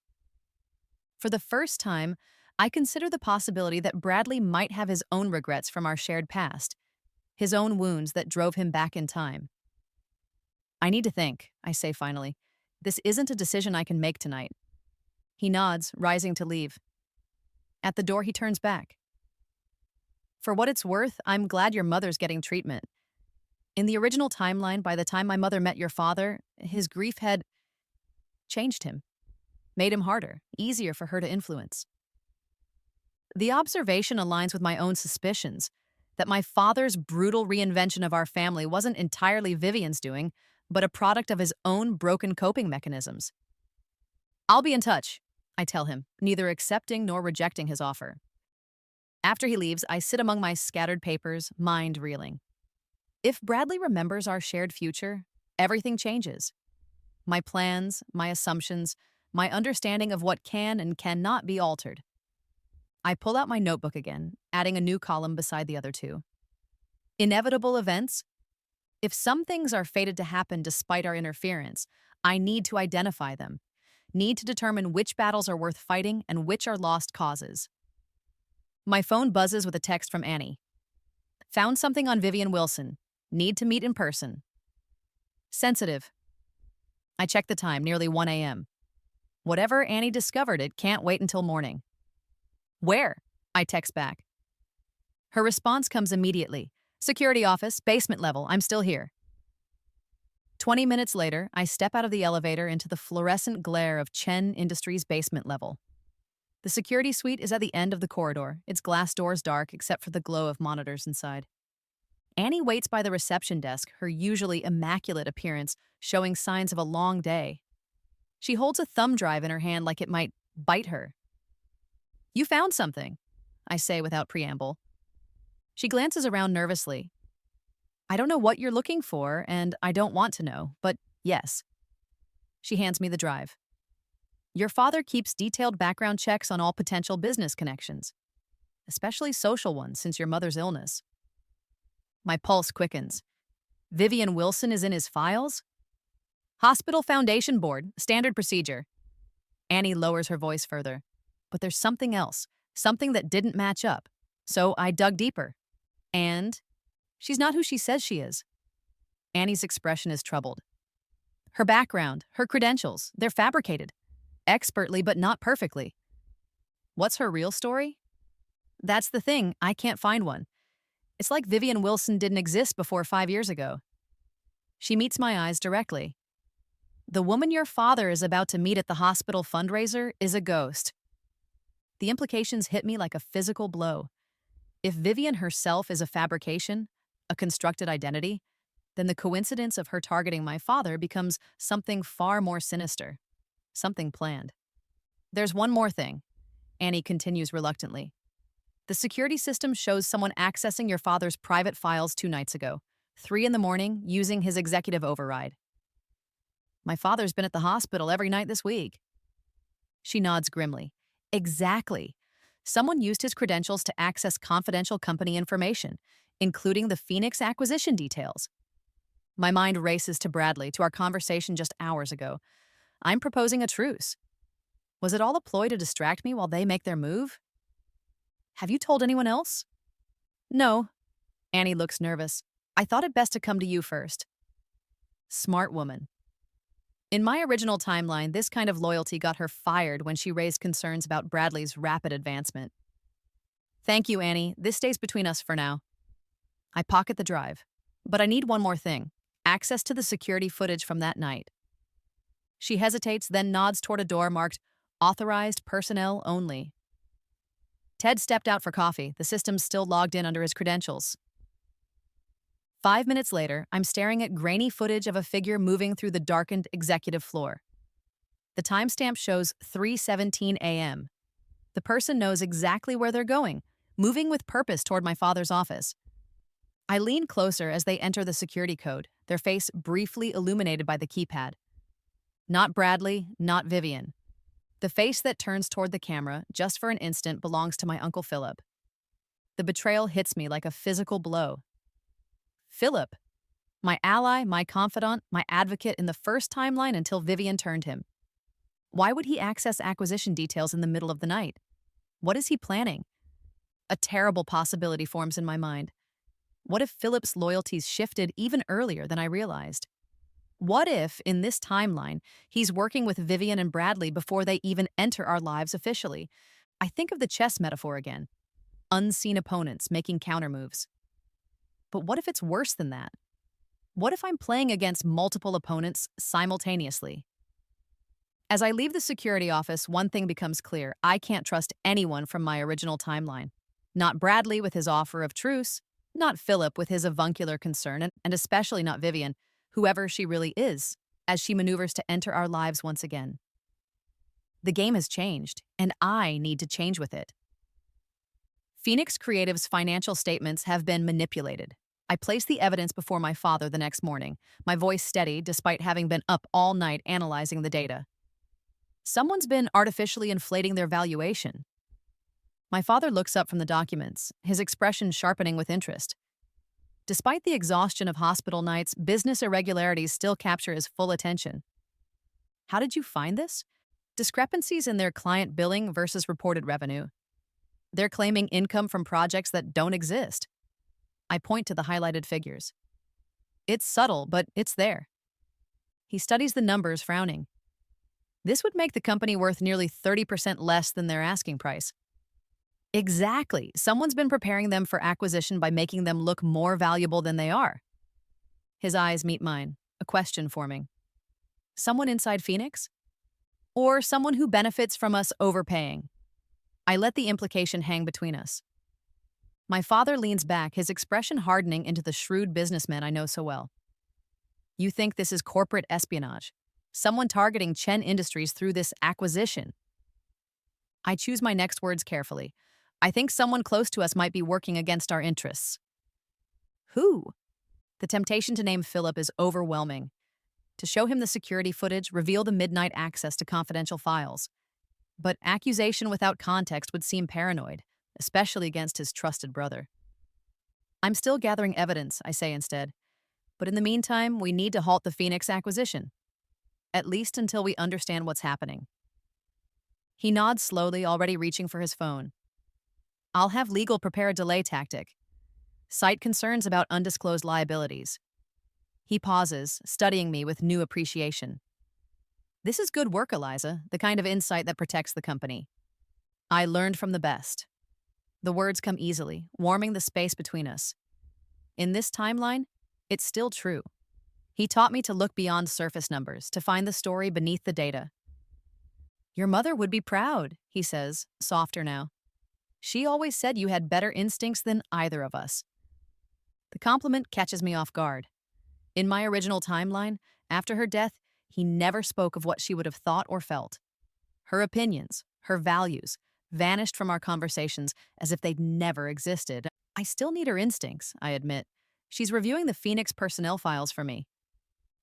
For the first time, I consider the possibility that Bradley might have his own regrets from our shared past, his own wounds that drove him back in time. I need to think, I say finally. This isn't a decision I can make tonight. He nods, rising to leave. At the door, he turns back. For what it's worth, I'm glad your mother's getting treatment. In the original timeline, by the time my mother met your father, his grief had changed him, made him harder, easier for her to influence. The observation aligns with my own suspicions, that my father's brutal reinvention of our family wasn't entirely Vivian's doing, but a product of his own broken coping mechanisms. I'll be in touch, I tell him, neither accepting nor rejecting his offer. After he leaves, I sit among my scattered papers, mind reeling. If Bradley remembers our shared future, everything changes. My plans, my assumptions, my understanding of what can and cannot be altered. I pull out my notebook again, adding a new column beside the other two. Inevitable events? If some things are fated to happen despite our interference, I need to identify them, need to determine which battles are worth fighting and which are lost causes. My phone buzzes with a text from Annie. Found something on Vivian Wilson. Need to meet in person. Sensitive. I check the time, nearly 1 a.m. Whatever Annie discovered, it can't wait until morning. Where? I text back. Her response comes immediately. Security office, basement level, I'm still here. 20 minutes later, I step out of the elevator into the fluorescent glare of Chen Industries' basement level. The security suite is at the end of the corridor, its glass doors dark except for the glow of monitors inside. Annie waits by the reception desk, her usually immaculate appearance showing signs of a long day. She holds a thumb drive in her hand like it might bite her. You found something, I say without preamble. She glances around nervously. I don't know what you're looking for, and I don't want to know, but yes. She hands me the drive. Your father keeps detailed background checks on all potential business connections, especially social ones since your mother's illness. My pulse quickens. Vivian Wilson is in his files? Hospital Foundation Board, standard procedure. Annie lowers her voice further. But there's something else, something that didn't match up. So I dug deeper. And she's not who she says she is. Annie's expression is troubled. Her background, her credentials, they're fabricated. Expertly, but not perfectly. What's her real story? That's the thing, I can't find one. It's like Vivian Wilson didn't exist before 5 years ago. She meets my eyes directly. The woman your father is about to meet at the hospital fundraiser is a ghost. The implications hit me like a physical blow. If Vivian herself is a fabrication, a constructed identity, then the coincidence of her targeting my father becomes something far more sinister, something planned. There's one more thing, Annie continues reluctantly. The security system shows someone accessing your father's private files 2 nights ago, 3 in the morning, using his executive override. My father's been at the hospital every night this week. She nods grimly. Exactly. Someone used his credentials to access confidential company information, including the Phoenix acquisition details. My mind races to Bradley, to our conversation just hours ago. I'm proposing a truce. Was it all a ploy to distract me while they make their move? Have you told anyone else? No. Annie looks nervous. I thought it best to come to you first. Smart woman. In my original timeline, this kind of loyalty got her fired when she raised concerns about Bradley's rapid advancement. Thank you, Annie. This stays between us for now. I pocket the drive. But I need one more thing. Access to the security footage from that night. She hesitates, then nods toward a door marked Authorized Personnel Only. Ted stepped out for coffee, the system still logged in under his credentials. 5 minutes later, I'm staring at grainy footage of a figure moving through the darkened executive floor. The timestamp shows 3:17 a.m. The person knows exactly where they're going, moving with purpose toward my father's office. I lean closer as they enter the security code, their face briefly illuminated by the keypad. Not Bradley, not Vivian. The face that turns toward the camera, just for an instant, belongs to my Uncle Philip. The betrayal hits me like a physical blow. Philip, my ally, my confidant, my advocate in the first timeline until Vivian turned him. Why would he access acquisition details in the middle of the night? What is he planning? A terrible possibility forms in my mind. What if Philip's loyalties shifted even earlier than I realized? What if, in this timeline, he's working with Vivian and Bradley before they even enter our lives officially? I think of the chess metaphor again. Unseen opponents making countermoves. But what if it's worse than that? What if I'm playing against multiple opponents simultaneously? As I leave the security office, one thing becomes clear. I can't trust anyone from my original timeline. Not Bradley with his offer of truce, not Philip with his avuncular concern, and especially not Vivian, whoever she really is, as she maneuvers to enter our lives once again. The game has changed, and I need to change with it. Phoenix Creative's financial statements have been manipulated. I place the evidence before my father the next morning, my voice steady despite having been up all night analyzing the data. Someone's been artificially inflating their valuation. My father looks up from the documents, his expression sharpening with interest. Despite the exhaustion of hospital nights, business irregularities still capture his full attention. How did you find this? Discrepancies in their client billing versus reported revenue. They're claiming income from projects that don't exist. I point to the highlighted figures. It's subtle, but it's there. He studies the numbers, frowning. This would make the company worth nearly 30% less than their asking price. Exactly. Someone's been preparing them for acquisition by making them look more valuable than they are. His eyes meet mine, a question forming. Someone inside Phoenix? Or someone who benefits from us overpaying? I let the implication hang between us. My father leans back, his expression hardening into the shrewd businessman I know so well. You think this is corporate espionage? Someone targeting Chen Industries through this acquisition? I choose my next words carefully. I think someone close to us might be working against our interests. Who? The temptation to name Philip is overwhelming. To show him the security footage, reveal the midnight access to confidential files. But accusation without context would seem paranoid, especially against his trusted brother. I'm still gathering evidence, I say instead. But in the meantime, we need to halt the Phoenix acquisition. At least until we understand what's happening. He nods slowly, already reaching for his phone. I'll have legal prepare a delay tactic. Cite concerns about undisclosed liabilities. He pauses, studying me with new appreciation. This is good work, Eliza, the kind of insight that protects the company. I learned from the best. The words come easily, warming the space between us. In this timeline, it's still true. He taught me to look beyond surface numbers, to find the story beneath the data. Your mother would be proud, he says, softer now. She always said you had better instincts than either of us. The compliment catches me off guard. In my original timeline, after her death, he never spoke of what she would have thought or felt. Her opinions, her values, vanished from our conversations as if they'd never existed. I still need her instincts, I admit. She's reviewing the Phoenix personnel files for me.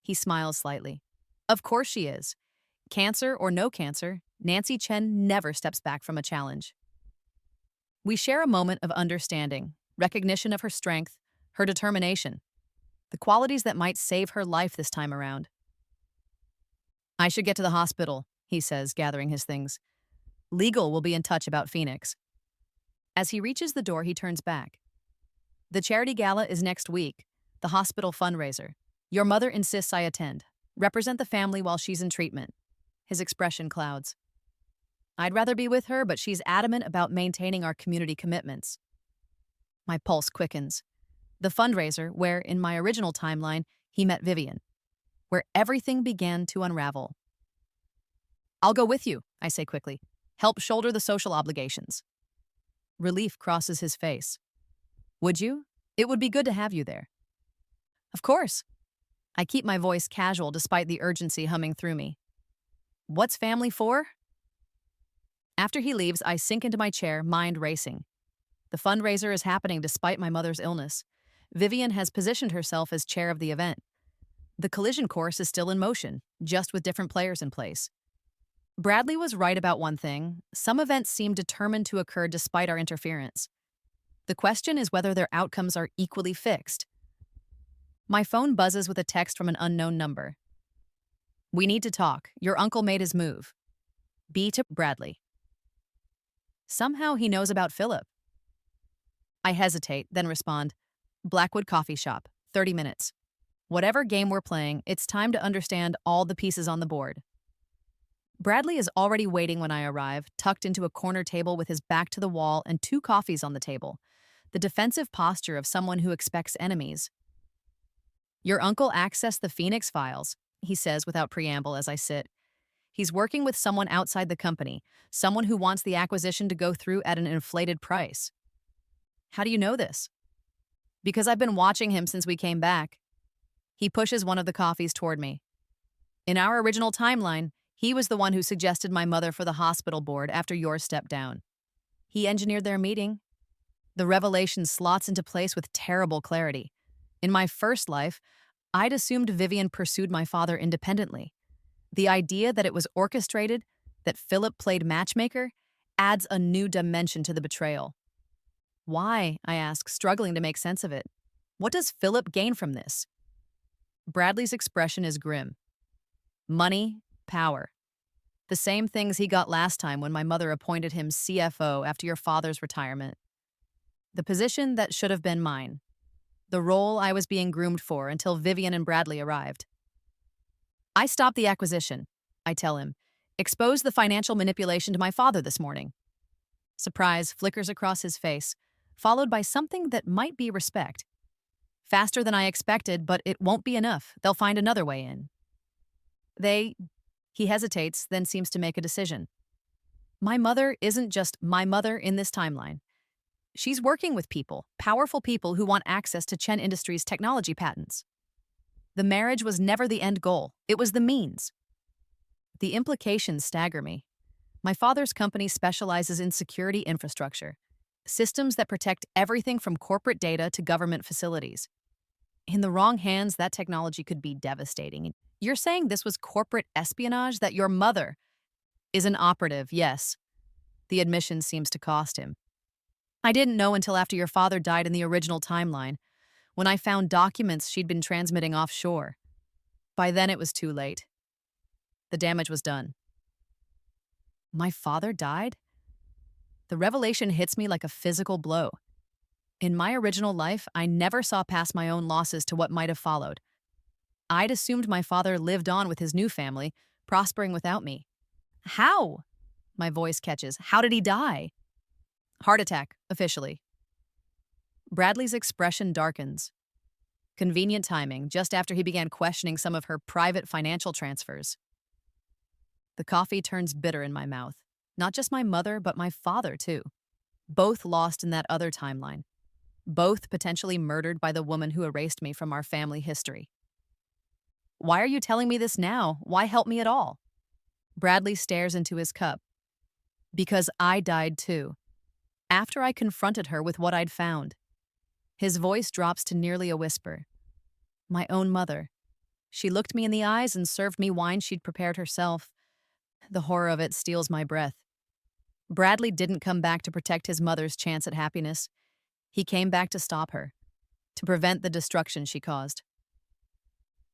He smiles slightly. Of course she is. Cancer or no cancer, Nancy Chen never steps back from a challenge. We share a moment of understanding, recognition of her strength, her determination, the qualities that might save her life this time around. I should get to the hospital, he says, gathering his things. Legal will be in touch about Phoenix. As he reaches the door, he turns back. The charity gala is next week, the hospital fundraiser. Your mother insists I attend. Represent the family while she's in treatment. His expression clouds. I'd rather be with her, but she's adamant about maintaining our community commitments. My pulse quickens. The fundraiser, where, in my original timeline, he met Vivian. Where everything began to unravel. I'll go with you, I say quickly. Help shoulder the social obligations. Relief crosses his face. Would you? It would be good to have you there. Of course. I keep my voice casual despite the urgency humming through me. What's family for? After he leaves, I sink into my chair, mind racing. The fundraiser is happening despite my mother's illness. Vivian has positioned herself as chair of the event. The collision course is still in motion, just with different players in place. Bradley was right about one thing. Some events seem determined to occur despite our interference. The question is whether their outcomes are equally fixed. My phone buzzes with a text from an unknown number. We need to talk. Your uncle made his move. B to Bradley. Somehow he knows about Philip. I hesitate, then respond. Blackwood Coffee Shop, 30 minutes. Whatever game we're playing, it's time to understand all the pieces on the board. Bradley is already waiting when I arrive, tucked into a corner table with his back to the wall and 2 coffees on the table. The defensive posture of someone who expects enemies. Your uncle accessed the Phoenix files, he says without preamble as I sit. He's working with someone outside the company, someone who wants the acquisition to go through at an inflated price. How do you know this? Because I've been watching him since we came back. He pushes one of the coffees toward me. In our original timeline, he was the one who suggested my mother for the hospital board after yours stepped down. He engineered their meeting. The revelation slots into place with terrible clarity. In my first life, I'd assumed Vivian pursued my father independently. The idea that it was orchestrated, that Philip played matchmaker, adds a new dimension to the betrayal. Why, I ask, struggling to make sense of it. What does Philip gain from this? Bradley's expression is grim. Money, power. The same things he got last time when my mother appointed him CFO after your father's retirement. The position that should have been mine. The role I was being groomed for until Vivian and Bradley arrived. I stopped the acquisition, I tell him. Exposed the financial manipulation to my father this morning. Surprise flickers across his face, followed by something that might be respect. Faster than I expected, but it won't be enough. They'll find another way in. He hesitates, then seems to make a decision. My mother isn't just my mother in this timeline. She's working with people, powerful people who want access to Chen Industries' technology patents. The marriage was never the end goal. It was the means. The implications stagger me. My father's company specializes in security infrastructure, systems that protect everything from corporate data to government facilities. In the wrong hands, that technology could be devastating. You're saying this was corporate espionage, that your mother is an operative, yes. The admission seems to cost him. I didn't know until after your father died in the original timeline, when I found documents she'd been transmitting offshore. By then it was too late. The damage was done. My father died? The revelation hits me like a physical blow. In my original life, I never saw past my own losses to what might have followed. I'd assumed my father lived on with his new family, prospering without me. How? My voice catches. How did he die? Heart attack, officially. Bradley's expression darkens. Convenient timing, just after he began questioning some of her private financial transfers. The coffee turns bitter in my mouth. Not just my mother, but my father, too. Both lost in that other timeline. Both potentially murdered by the woman who erased me from our family history. Why are you telling me this now? Why help me at all? Bradley stares into his cup. Because I died too. After I confronted her with what I'd found. His voice drops to nearly a whisper. My own mother. She looked me in the eyes and served me wine she'd prepared herself. The horror of it steals my breath. Bradley didn't come back to protect his mother's chance at happiness. He came back to stop her, to prevent the destruction she caused.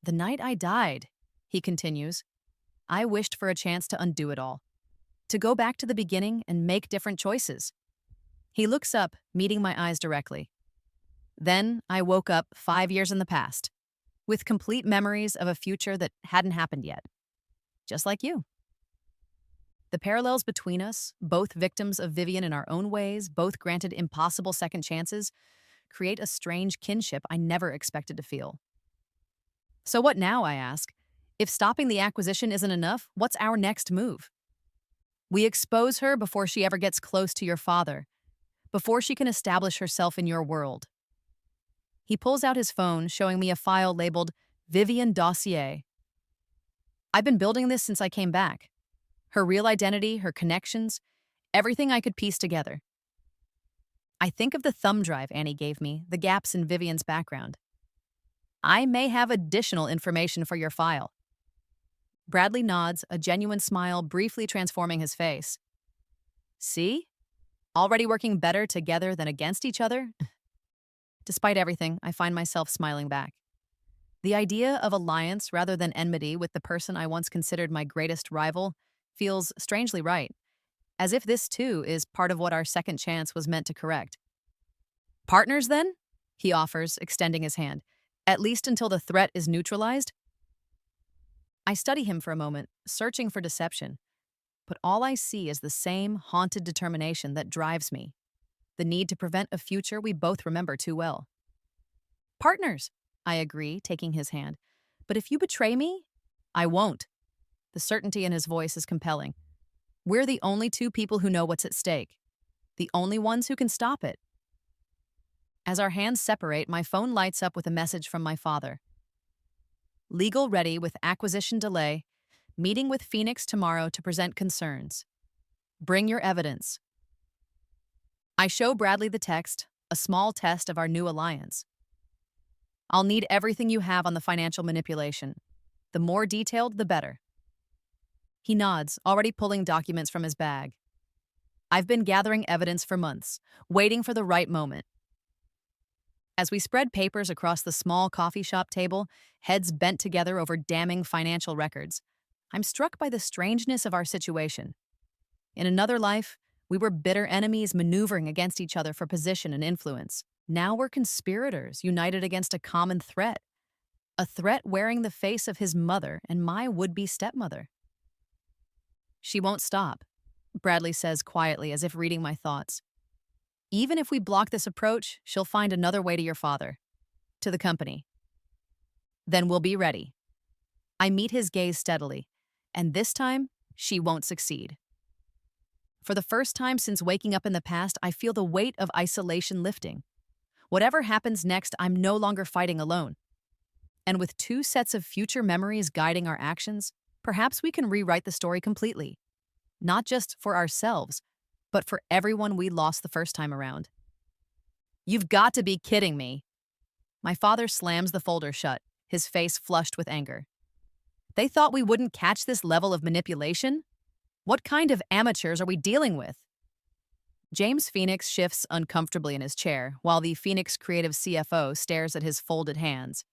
The night I died, he continues, I wished for a chance to undo it all, to go back to the beginning and make different choices. He looks up, meeting my eyes directly. Then I woke up 5 years in the past, with complete memories of a future that hadn't happened yet. Just like you. The parallels between us, both victims of Vivian in our own ways, both granted impossible second chances, create a strange kinship I never expected to feel. So what now, I ask? If stopping the acquisition isn't enough, what's our next move? We expose her before she ever gets close to your father, before she can establish herself in your world. He pulls out his phone, showing me a file labeled Vivian Dossier. I've been building this since I came back. Her real identity, her connections, everything I could piece together. I think of the thumb drive Annie gave me, the gaps in Vivian's background. I may have additional information for your file. Bradley nods, a genuine smile briefly transforming his face. See? Already working better together than against each other? Despite everything, I find myself smiling back. The idea of alliance rather than enmity with the person I once considered my greatest rival feels strangely right, as if this too is part of what our second chance was meant to correct. Partners, then? He offers, extending his hand. At least until the threat is neutralized? I study him for a moment, searching for deception, but all I see is the same haunted determination that drives me, the need to prevent a future we both remember too well. Partners, I agree, taking his hand. But if you betray me, I won't. The certainty in his voice is compelling. We're the only two people who know what's at stake, the only ones who can stop it. As our hands separate, my phone lights up with a message from my father. Legal ready with acquisition delay. Meeting with Phoenix tomorrow to present concerns. Bring your evidence. I show Bradley the text, a small test of our new alliance. I'll need everything you have on the financial manipulation. The more detailed, the better. He nods, already pulling documents from his bag. I've been gathering evidence for months, waiting for the right moment. As we spread papers across the small coffee shop table, heads bent together over damning financial records, I'm struck by the strangeness of our situation. In another life, we were bitter enemies maneuvering against each other for position and influence. Now we're conspirators, united against a common threat. A threat wearing the face of his mother and my would-be stepmother. She won't stop, Bradley says quietly, as if reading my thoughts. Even if we block this approach, she'll find another way to your father, to the company. Then we'll be ready. I meet his gaze steadily, and this time, she won't succeed. For the first time since waking up in the past, I feel the weight of isolation lifting. Whatever happens next, I'm no longer fighting alone. And with two sets of future memories guiding our actions, perhaps we can rewrite the story completely. Not just for ourselves, but for everyone we lost the first time around. You've got to be kidding me. My father slams the folder shut, his face flushed with anger. They thought we wouldn't catch this level of manipulation? What kind of amateurs are we dealing with? James Phoenix shifts uncomfortably in his chair, while the Phoenix creative CFO stares at his folded hands.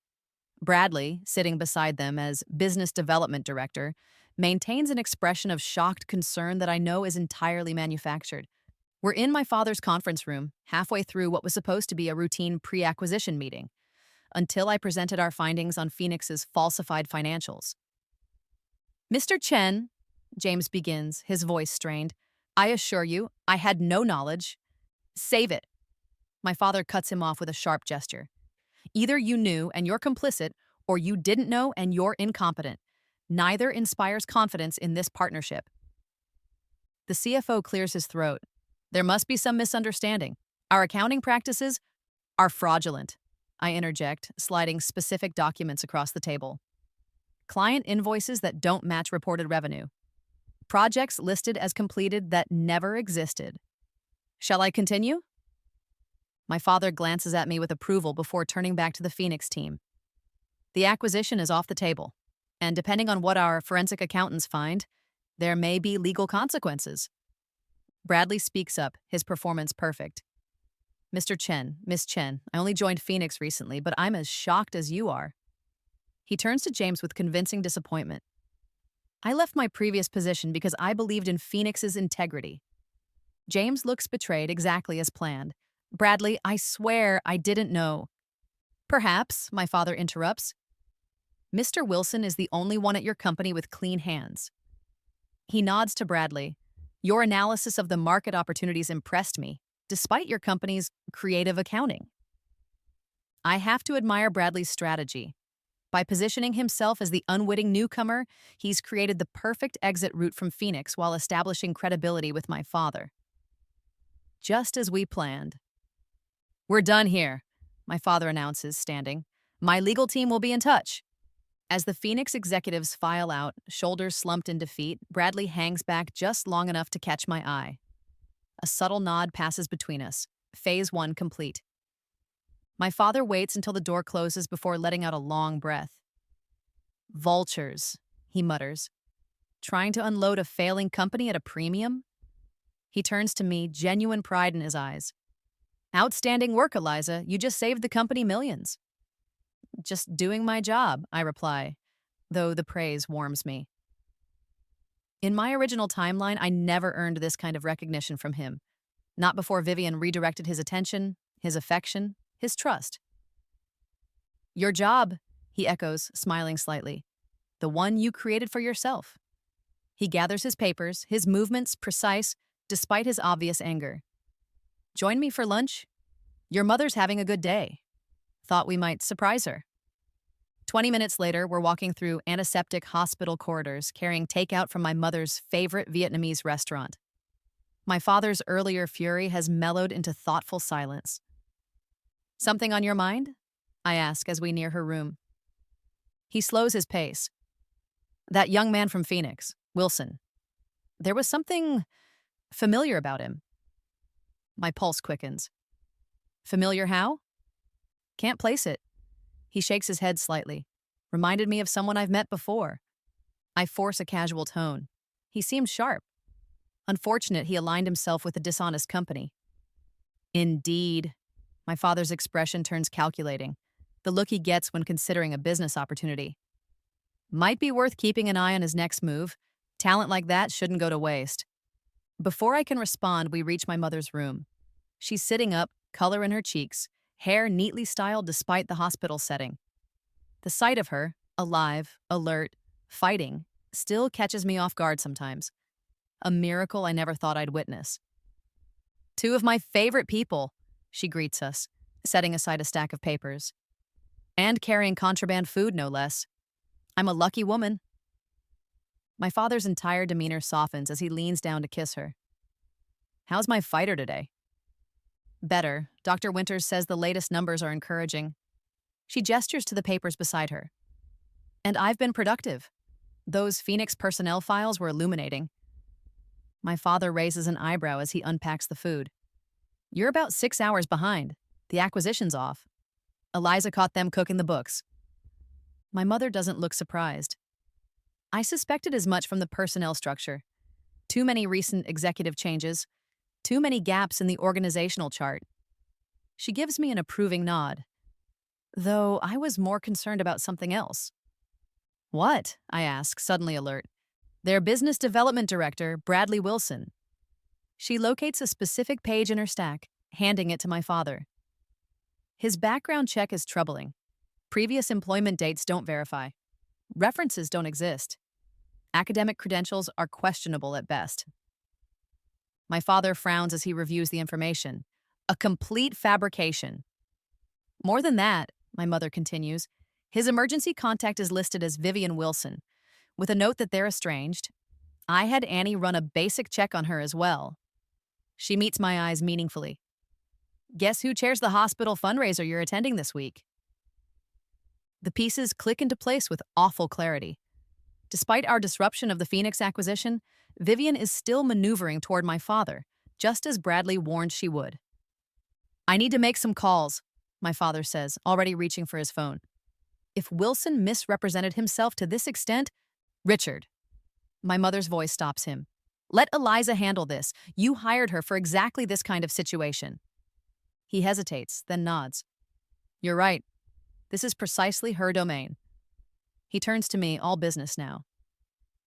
Bradley, sitting beside them as business development director, maintains an expression of shocked concern that I know is entirely manufactured. We're in my father's conference room, halfway through what was supposed to be a routine pre-acquisition meeting, until I presented our findings on Phoenix's falsified financials. Mr. Chen, James begins, his voice strained, I assure you, I had no knowledge. Save it. My father cuts him off with a sharp gesture. Either you knew and you're complicit, or you didn't know and you're incompetent. Neither inspires confidence in this partnership. The CFO clears his throat. There must be some misunderstanding. Our accounting practices are fraudulent, I interject, sliding specific documents across the table. Client invoices that don't match reported revenue. Projects listed as completed that never existed. Shall I continue? My father glances at me with approval before turning back to the Phoenix team. The acquisition is off the table, and depending on what our forensic accountants find, there may be legal consequences. Bradley speaks up, his performance perfect. Mr. Chen, Miss Chen, I only joined Phoenix recently, but I'm as shocked as you are. He turns to James with convincing disappointment. I left my previous position because I believed in Phoenix's integrity. James looks betrayed exactly as planned. Bradley, I swear I didn't know. Perhaps, my father interrupts. Mr. Wilson is the only one at your company with clean hands. He nods to Bradley. Your analysis of the market opportunities impressed me, despite your company's creative accounting. I have to admire Bradley's strategy. By positioning himself as the unwitting newcomer, he's created the perfect exit route from Phoenix while establishing credibility with my father. Just as we planned. We're done here, my father announces, standing. My legal team will be in touch. As the Phoenix executives file out, shoulders slumped in defeat, Bradley hangs back just long enough to catch my eye. A subtle nod passes between us. Phase 1 complete. My father waits until the door closes before letting out a long breath. Vultures, he mutters. Trying to unload a failing company at a premium? He turns to me, genuine pride in his eyes. Outstanding work, Eliza. You just saved the company millions. Just doing my job, I reply, though the praise warms me. In my original timeline, I never earned this kind of recognition from him. Not before Vivian redirected his attention, his affection, his trust. Your job, he echoes, smiling slightly. The one you created for yourself. He gathers his papers, his movements precise, despite his obvious anger. Join me for lunch? Your mother's having a good day. Thought we might surprise her. 20 minutes later, we're walking through antiseptic hospital corridors, carrying takeout from my mother's favorite Vietnamese restaurant. My father's earlier fury has mellowed into thoughtful silence. Something on your mind? I ask as we near her room. He slows his pace. That young man from Phoenix, Wilson. There was something familiar about him. My pulse quickens. Familiar how? Can't place it. He shakes his head slightly. Reminded me of someone I've met before. I force a casual tone. He seemed sharp. Unfortunate he aligned himself with a dishonest company. Indeed. My father's expression turns calculating. The look he gets when considering a business opportunity. Might be worth keeping an eye on his next move. Talent like that shouldn't go to waste. Before I can respond, we reach my mother's room. She's sitting up, color in her cheeks, hair neatly styled despite the hospital setting. The sight of her, alive, alert, fighting, still catches me off guard sometimes. A miracle I never thought I'd witness. Two of my favorite people, she greets us, setting aside a stack of papers. And carrying contraband food, no less. I'm a lucky woman. My father's entire demeanor softens as he leans down to kiss her. How's my fighter today? Better. Dr. Winters says the latest numbers are encouraging. She gestures to the papers beside her. And I've been productive. Those Phoenix personnel files were illuminating. My father raises an eyebrow as he unpacks the food. You're about 6 hours behind. The acquisition's off. Eliza caught them cooking the books. My mother doesn't look surprised. I suspected as much from the personnel structure. Too many recent executive changes. Too many gaps in the organizational chart. She gives me an approving nod. Though I was more concerned about something else. What? I ask, suddenly alert. Their business development director, Bradley Wilson. She locates a specific page in her stack, handing it to my father. His background check is troubling. Previous employment dates don't verify. References don't exist. Academic credentials are questionable at best. My father frowns as he reviews the information. A complete fabrication. More than that, my mother continues, his emergency contact is listed as Vivian Wilson, with a note that they're estranged. I had Annie run a basic check on her as well. She meets my eyes meaningfully. Guess who chairs the hospital fundraiser you're attending this week? The pieces click into place with awful clarity. Despite our disruption of the Phoenix acquisition, Vivian is still maneuvering toward my father, just as Bradley warned she would. I need to make some calls, my father says, already reaching for his phone. If Wilson misrepresented himself to this extent, Richard. My mother's voice stops him. Let Eliza handle this. You hired her for exactly this kind of situation. He hesitates, then nods. You're right. This is precisely her domain. He turns to me, all business now.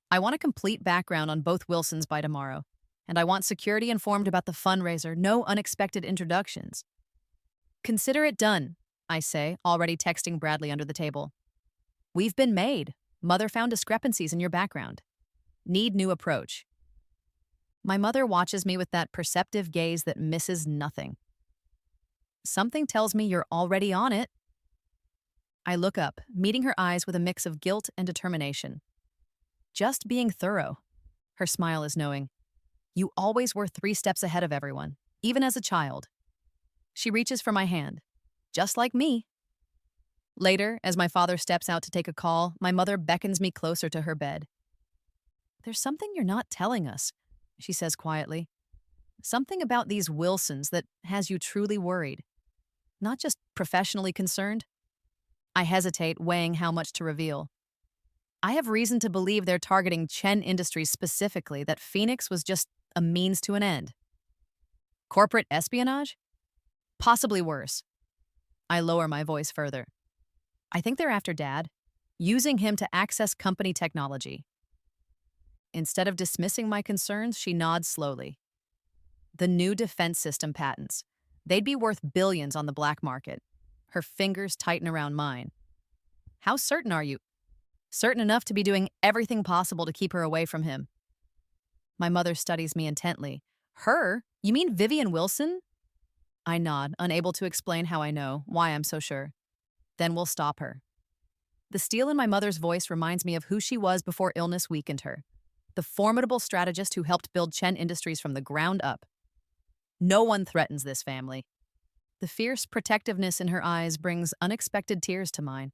I want a complete background on both Wilsons by tomorrow, and I want security informed about the fundraiser, no unexpected introductions. Consider it done, I say, already texting Bradley under the table. We've been made. Mother found discrepancies in your background. Need new approach. My mother watches me with that perceptive gaze that misses nothing. Something tells me you're already on it. I look up, meeting her eyes with a mix of guilt and determination. Just being thorough. Her smile is knowing. You always were 3 steps ahead of everyone, even as a child. She reaches for my hand. Just like me. Later, as my father steps out to take a call, my mother beckons me closer to her bed. There's something you're not telling us, she says quietly. Something about these Wilsons that has you truly worried. Not just professionally concerned. I hesitate, weighing how much to reveal. I have reason to believe they're targeting Chen Industries specifically, that Phoenix was just a means to an end. Corporate espionage? Possibly worse. I lower my voice further. I think they're after Dad, using him to access company technology. Instead of dismissing my concerns, she nods slowly. The new defense system patents. They'd be worth billions on the black market. Her fingers tighten around mine. How certain are you? Certain enough to be doing everything possible to keep her away from him. My mother studies me intently. Her? You mean Vivian Wilson? I nod, unable to explain how I know, why I'm so sure. Then we'll stop her. The steel in my mother's voice reminds me of who she was before illness weakened her. The formidable strategist who helped build Chen Industries from the ground up. No one threatens this family. The fierce protectiveness in her eyes brings unexpected tears to mine.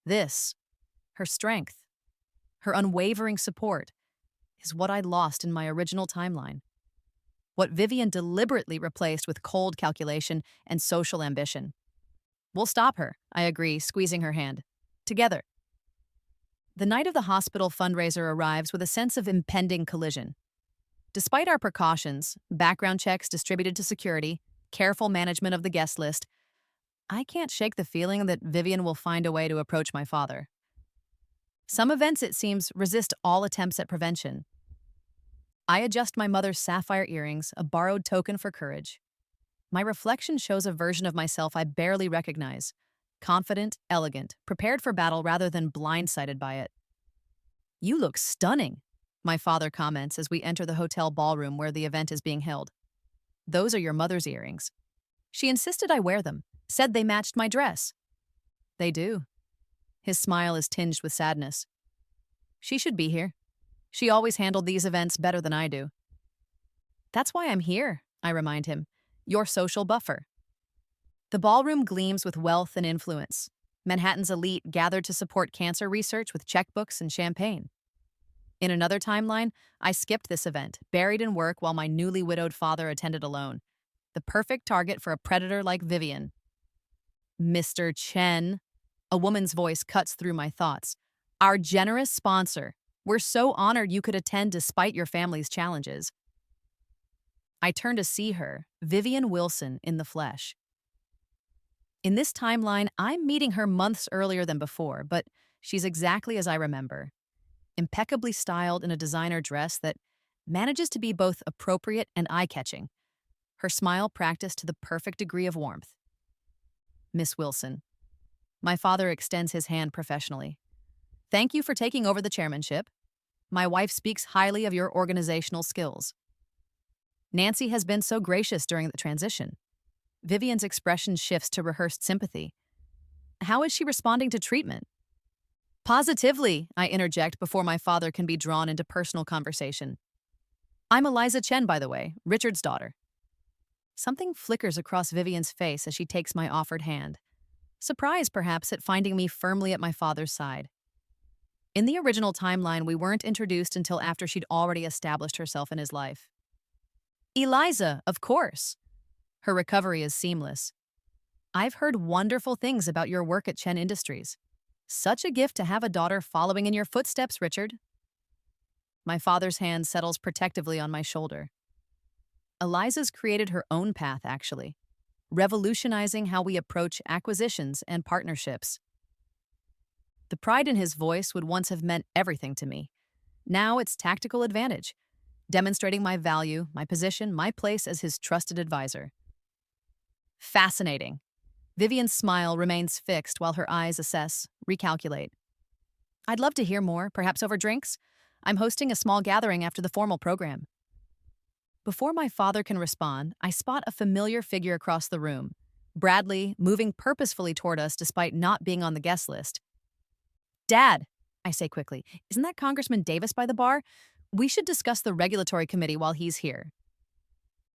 This, her strength, her unwavering support, is what I'd lost in my original timeline. What Vivian deliberately replaced with cold calculation and social ambition. We'll stop her, I agree, squeezing her hand. Together. The night of the hospital fundraiser arrives with a sense of impending collision. Despite our precautions, background checks distributed to security, careful management of the guest list, I can't shake the feeling that Vivian will find a way to approach my father. Some events, it seems, resist all attempts at prevention. I adjust my mother's sapphire earrings, a borrowed token for courage. My reflection shows a version of myself I barely recognize. Confident, elegant, prepared for battle rather than blindsided by it. You look stunning, my father comments as we enter the hotel ballroom where the event is being held. Those are your mother's earrings. She insisted I wear them, said they matched my dress. They do. His smile is tinged with sadness. She should be here. She always handled these events better than I do. That's why I'm here, I remind him. Your social buffer. The ballroom gleams with wealth and influence. Manhattan's elite gathered to support cancer research with checkbooks and champagne. In another timeline, I skipped this event, buried in work while my newly widowed father attended alone. The perfect target for a predator like Vivian. Mr. Chen. A woman's voice cuts through my thoughts. Our generous sponsor. We're so honored you could attend despite your family's challenges. I turn to see her, Vivian Wilson, in the flesh. In this timeline, I'm meeting her months earlier than before, but she's exactly as I remember. Impeccably styled in a designer dress that manages to be both appropriate and eye-catching. Her smile practiced to the perfect degree of warmth. Miss Wilson. My father extends his hand professionally. Thank you for taking over the chairmanship. My wife speaks highly of your organizational skills. Nancy has been so gracious during the transition. Vivian's expression shifts to rehearsed sympathy. How is she responding to treatment? Positively, I interject before my father can be drawn into personal conversation. I'm Eliza Chen, by the way, Richard's daughter. Something flickers across Vivian's face as she takes my offered hand. Surprise, perhaps, at finding me firmly at my father's side. In the original timeline, we weren't introduced until after she'd already established herself in his life. Eliza, of course. Her recovery is seamless. I've heard wonderful things about your work at Chen Industries. Such a gift to have a daughter following in your footsteps, Richard. My father's hand settles protectively on my shoulder. Eliza's created her own path, actually, revolutionizing how we approach acquisitions and partnerships. The pride in his voice would once have meant everything to me. Now it's tactical advantage, demonstrating my value, my position, my place as his trusted advisor. Fascinating. Vivian's smile remains fixed while her eyes assess, recalculate. I'd love to hear more, perhaps over drinks. I'm hosting a small gathering after the formal program. Before my father can respond, I spot a familiar figure across the room, Bradley, moving purposefully toward us despite not being on the guest list. Dad, I say quickly, isn't that Congressman Davis by the bar? We should discuss the regulatory committee while he's here.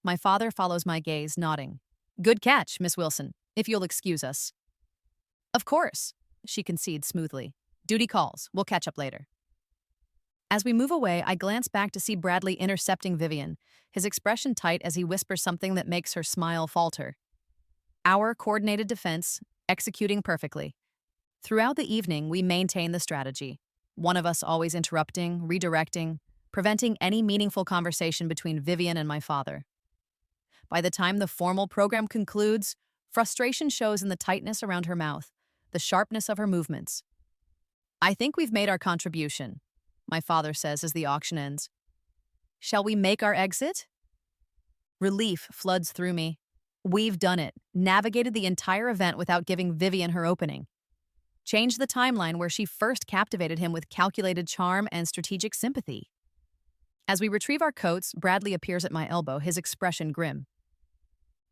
My father follows my gaze, nodding. Good catch, Miss Wilson, if you'll excuse us. Of course, she concedes smoothly. Duty calls. We'll catch up later. As we move away, I glance back to see Bradley intercepting Vivian, his expression tight as he whispers something that makes her smile falter. Our coordinated defense, executing perfectly. Throughout the evening, we maintain the strategy. One of us always interrupting, redirecting, preventing any meaningful conversation between Vivian and my father. By the time the formal program concludes, frustration shows in the tightness around her mouth, the sharpness of her movements. I think we've made our contribution, my father says as the auction ends. Shall we make our exit? Relief floods through me. We've done it, navigated the entire event without giving Vivian her opening. Changed the timeline where she first captivated him with calculated charm and strategic sympathy. As we retrieve our coats, Bradley appears at my elbow, his expression grim.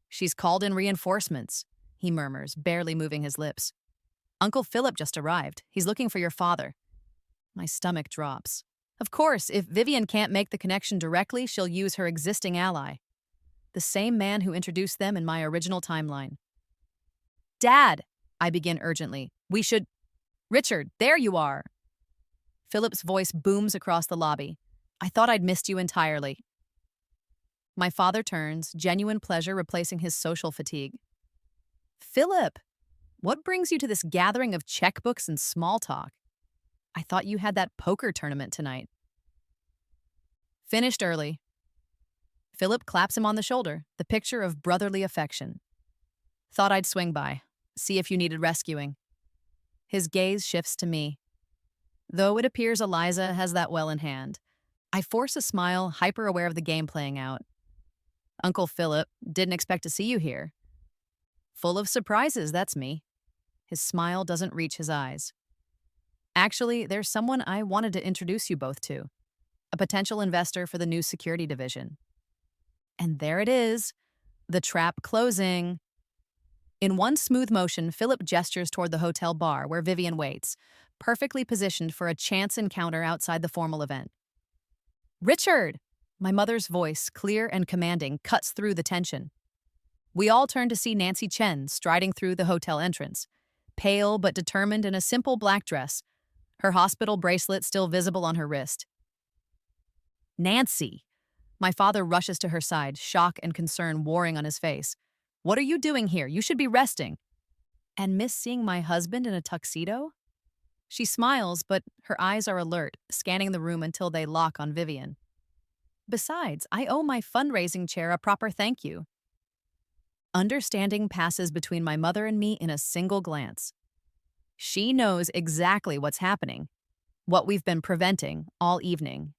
She's called in reinforcements, he murmurs, barely moving his lips. Uncle Philip just arrived. He's looking for your father. My stomach drops. Of course, if Vivian can't make the connection directly, she'll use her existing ally. The same man who introduced them in my original timeline. Dad, I begin urgently. We should... Richard, there you are. Philip's voice booms across the lobby. I thought I'd missed you entirely. My father turns, genuine pleasure replacing his social fatigue. Philip, what brings you to this gathering of checkbooks and small talk? I thought you had that poker tournament tonight. Finished early. Philip claps him on the shoulder, the picture of brotherly affection. Thought I'd swing by, see if you needed rescuing. His gaze shifts to me. Though it appears Eliza has that well in hand, I force a smile, hyper-aware of the game playing out. Uncle Philip, didn't expect to see you here. Full of surprises, that's me. His smile doesn't reach his eyes. Actually, there's someone I wanted to introduce you both to. A potential investor for the new security division. And there it is, the trap closing. In one smooth motion, Philip gestures toward the hotel bar where Vivian waits, perfectly positioned for a chance encounter outside the formal event. Richard! My mother's voice, clear and commanding, cuts through the tension. We all turn to see Nancy Chen striding through the hotel entrance, pale but determined in a simple black dress, her hospital bracelet still visible on her wrist. Nancy! My father rushes to her side, shock and concern warring on his face. What are you doing here? You should be resting. And miss seeing my husband in a tuxedo? She smiles, but her eyes are alert, scanning the room until they lock on Vivian. Besides, I owe my fundraising chair a proper thank you. Understanding passes between my mother and me in a single glance. She knows exactly what's happening, what we've been preventing all evening.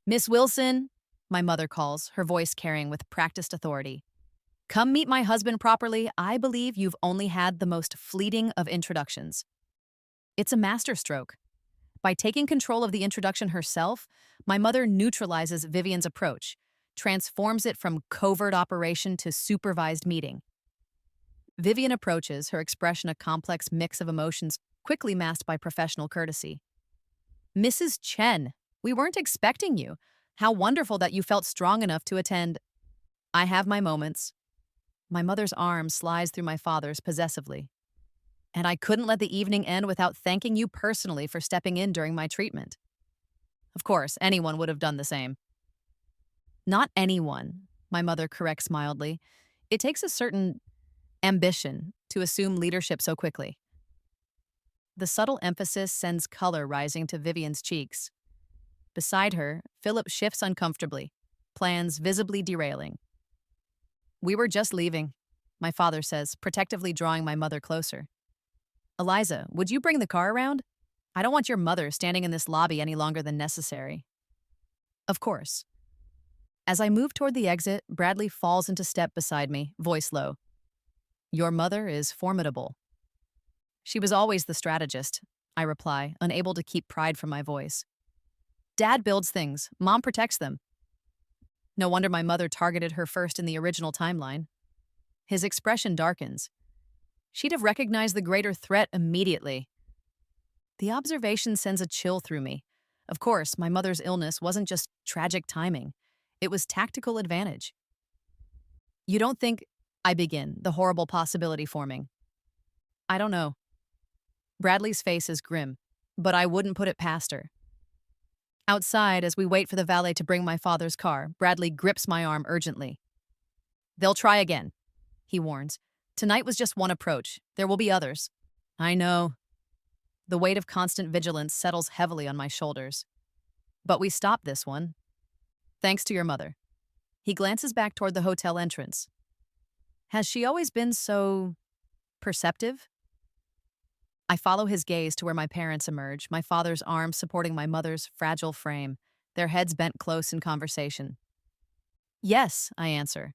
Miss Wilson, my mother calls, her voice carrying with practiced authority. Come meet my husband properly. I believe you've only had the most fleeting of introductions. It's a masterstroke. By taking control of the introduction herself, my mother neutralizes Vivian's approach, transforms it from covert operation to supervised meeting. Vivian approaches, her expression a complex mix of emotions quickly masked by professional courtesy. Mrs. Chen, we weren't expecting you. How wonderful that you felt strong enough to attend. I have my moments. My mother's arm slides through my father's possessively. And I couldn't let the evening end without thanking you personally for stepping in during my treatment. Of course, anyone would have done the same. Not anyone. my mother corrects mildly. It takes a certain ambition to assume leadership so quickly. The subtle emphasis sends color rising to Vivian's cheeks. Beside her, Philip shifts uncomfortably, plans visibly derailing. We were just leaving, my father says, protectively drawing my mother closer. Eliza, would you bring the car around? I don't want your mother standing in this lobby any longer than necessary. Of course. As I move toward the exit, Bradley falls into step beside me, voice low. Your mother is formidable. She was always the strategist, I reply, unable to keep pride from my voice. Dad builds things, Mom protects them. No wonder my mother targeted her first in the original timeline. His expression darkens. She'd have recognized the greater threat immediately. The observation sends a chill through me. Of course, my mother's illness wasn't just tragic timing. It was tactical advantage. You don't think, I begin, the horrible possibility forming. I don't know. Bradley's face is grim, but I wouldn't put it past her. Outside, as we wait for the valet to bring my father's car, Bradley grips my arm urgently. They'll try again, he warns. Tonight was just one approach. There will be others. I know. The weight of constant vigilance settles heavily on my shoulders. But we stopped this one. Thanks to your mother. He glances back toward the hotel entrance. Has she always been so perceptive? I follow his gaze to where my parents emerge, my father's arm supporting my mother's fragile frame, their heads bent close in conversation. Yes, I answer,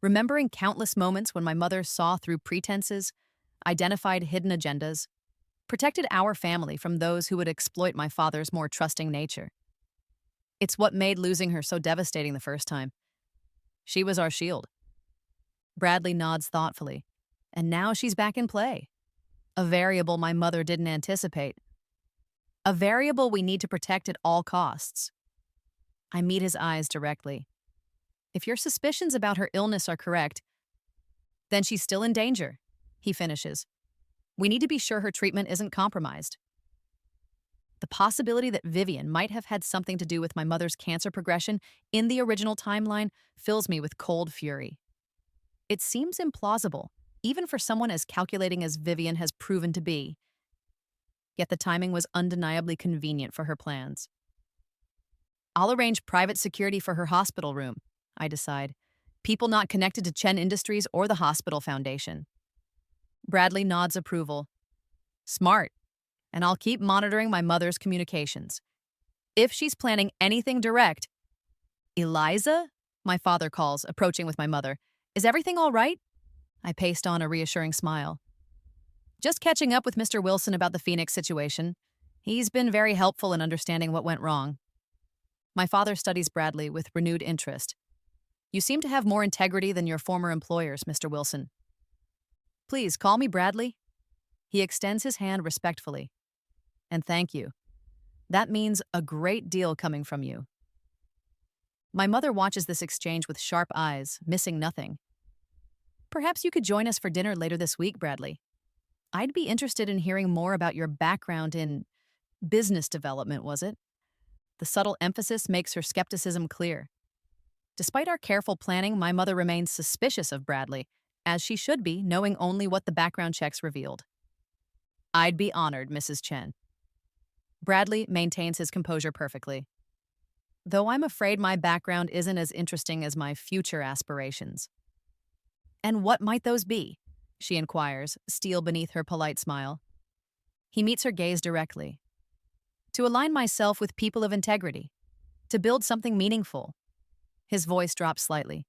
remembering countless moments when my mother saw through pretenses, identified hidden agendas, protected our family from those who would exploit my father's more trusting nature. It's what made losing her so devastating the first time. She was our shield. Bradley nods thoughtfully, and now she's back in play. A variable my mother didn't anticipate. A variable we need to protect at all costs. I meet his eyes directly. If your suspicions about her illness are correct, then she's still in danger, he finishes. We need to be sure her treatment isn't compromised. The possibility that Vivian might have had something to do with my mother's cancer progression in the original timeline fills me with cold fury. It seems implausible, even for someone as calculating as Vivian has proven to be. Yet the timing was undeniably convenient for her plans. I'll arrange private security for her hospital room, I decide. People not connected to Chen Industries or the hospital foundation. Bradley nods approval. Smart. And I'll keep monitoring my mother's communications. If she's planning anything direct... Eliza? My father calls, approaching with my mother. Is everything all right? I paste on a reassuring smile. Just catching up with Mr. Wilson about the Phoenix situation. He's been very helpful in understanding what went wrong. My father studies Bradley with renewed interest. You seem to have more integrity than your former employers, Mr. Wilson. Please, call me Bradley. He extends his hand respectfully. And thank you. That means a great deal coming from you. My mother watches this exchange with sharp eyes, missing nothing. Perhaps you could join us for dinner later this week, Bradley. I'd be interested in hearing more about your background in business development, was it? The subtle emphasis makes her skepticism clear. Despite our careful planning, my mother remains suspicious of Bradley, as she should be, knowing only what the background checks revealed. I'd be honored, Mrs. Chen. Bradley maintains his composure perfectly. Though I'm afraid my background isn't as interesting as my future aspirations. And what might those be? She inquires, steel beneath her polite smile. He meets her gaze directly. To align myself with people of integrity. To build something meaningful. His voice drops slightly.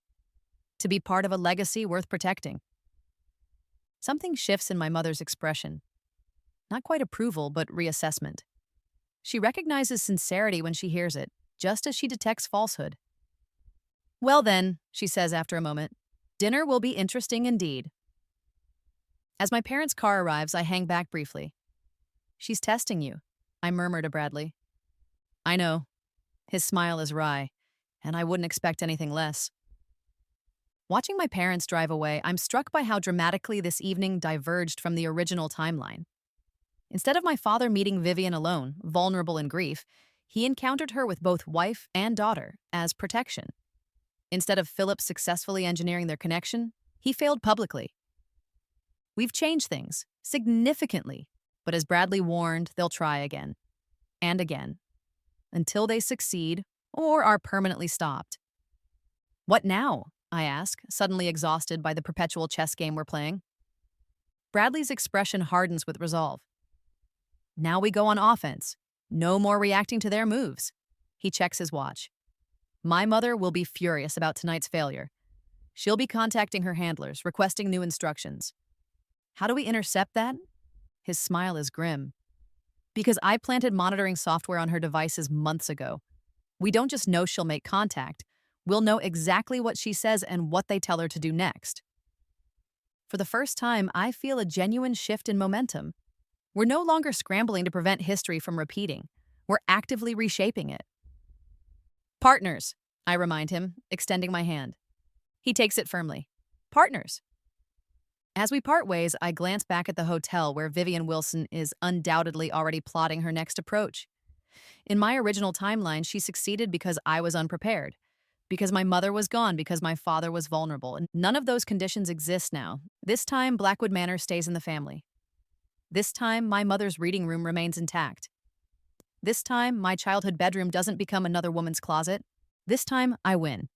To be part of a legacy worth protecting. Something shifts in my mother's expression. Not quite approval, but reassessment. She recognizes sincerity when she hears it, just as she detects falsehood. Well then, she says after a moment, dinner will be interesting indeed. As my parents' car arrives, I hang back briefly. She's testing you, I murmur to Bradley. I know. His smile is wry, and I wouldn't expect anything less. Watching my parents drive away, I'm struck by how dramatically this evening diverged from the original timeline. Instead of my father meeting Vivian alone, vulnerable in grief, he encountered her with both wife and daughter as protection. Instead of Philip successfully engineering their connection, he failed publicly. We've changed things, significantly, but as Bradley warned, they'll try again, and again, until they succeed or are permanently stopped. What now? I ask, suddenly exhausted by the perpetual chess game we're playing. Bradley's expression hardens with resolve. Now we go on offense. No more reacting to their moves. He checks his watch. My mother will be furious about tonight's failure. She'll be contacting her handlers, requesting new instructions. How do we intercept that? His smile is grim. Because I planted monitoring software on her devices months ago. We don't just know she'll make contact, we'll know exactly what she says and what they tell her to do next. For the first time, I feel a genuine shift in momentum. We're no longer scrambling to prevent history from repeating. We're actively reshaping it. Partners, I remind him, extending my hand. He takes it firmly. Partners. As we part ways, I glance back at the hotel where Vivian Wilson is undoubtedly already plotting her next approach. In my original timeline, she succeeded because I was unprepared, because my mother was gone, because my father was vulnerable, and none of those conditions exist now. This time, Blackwood Manor stays in the family. This time, my mother's reading room remains intact. This time, my childhood bedroom doesn't become another woman's closet. This time, I win.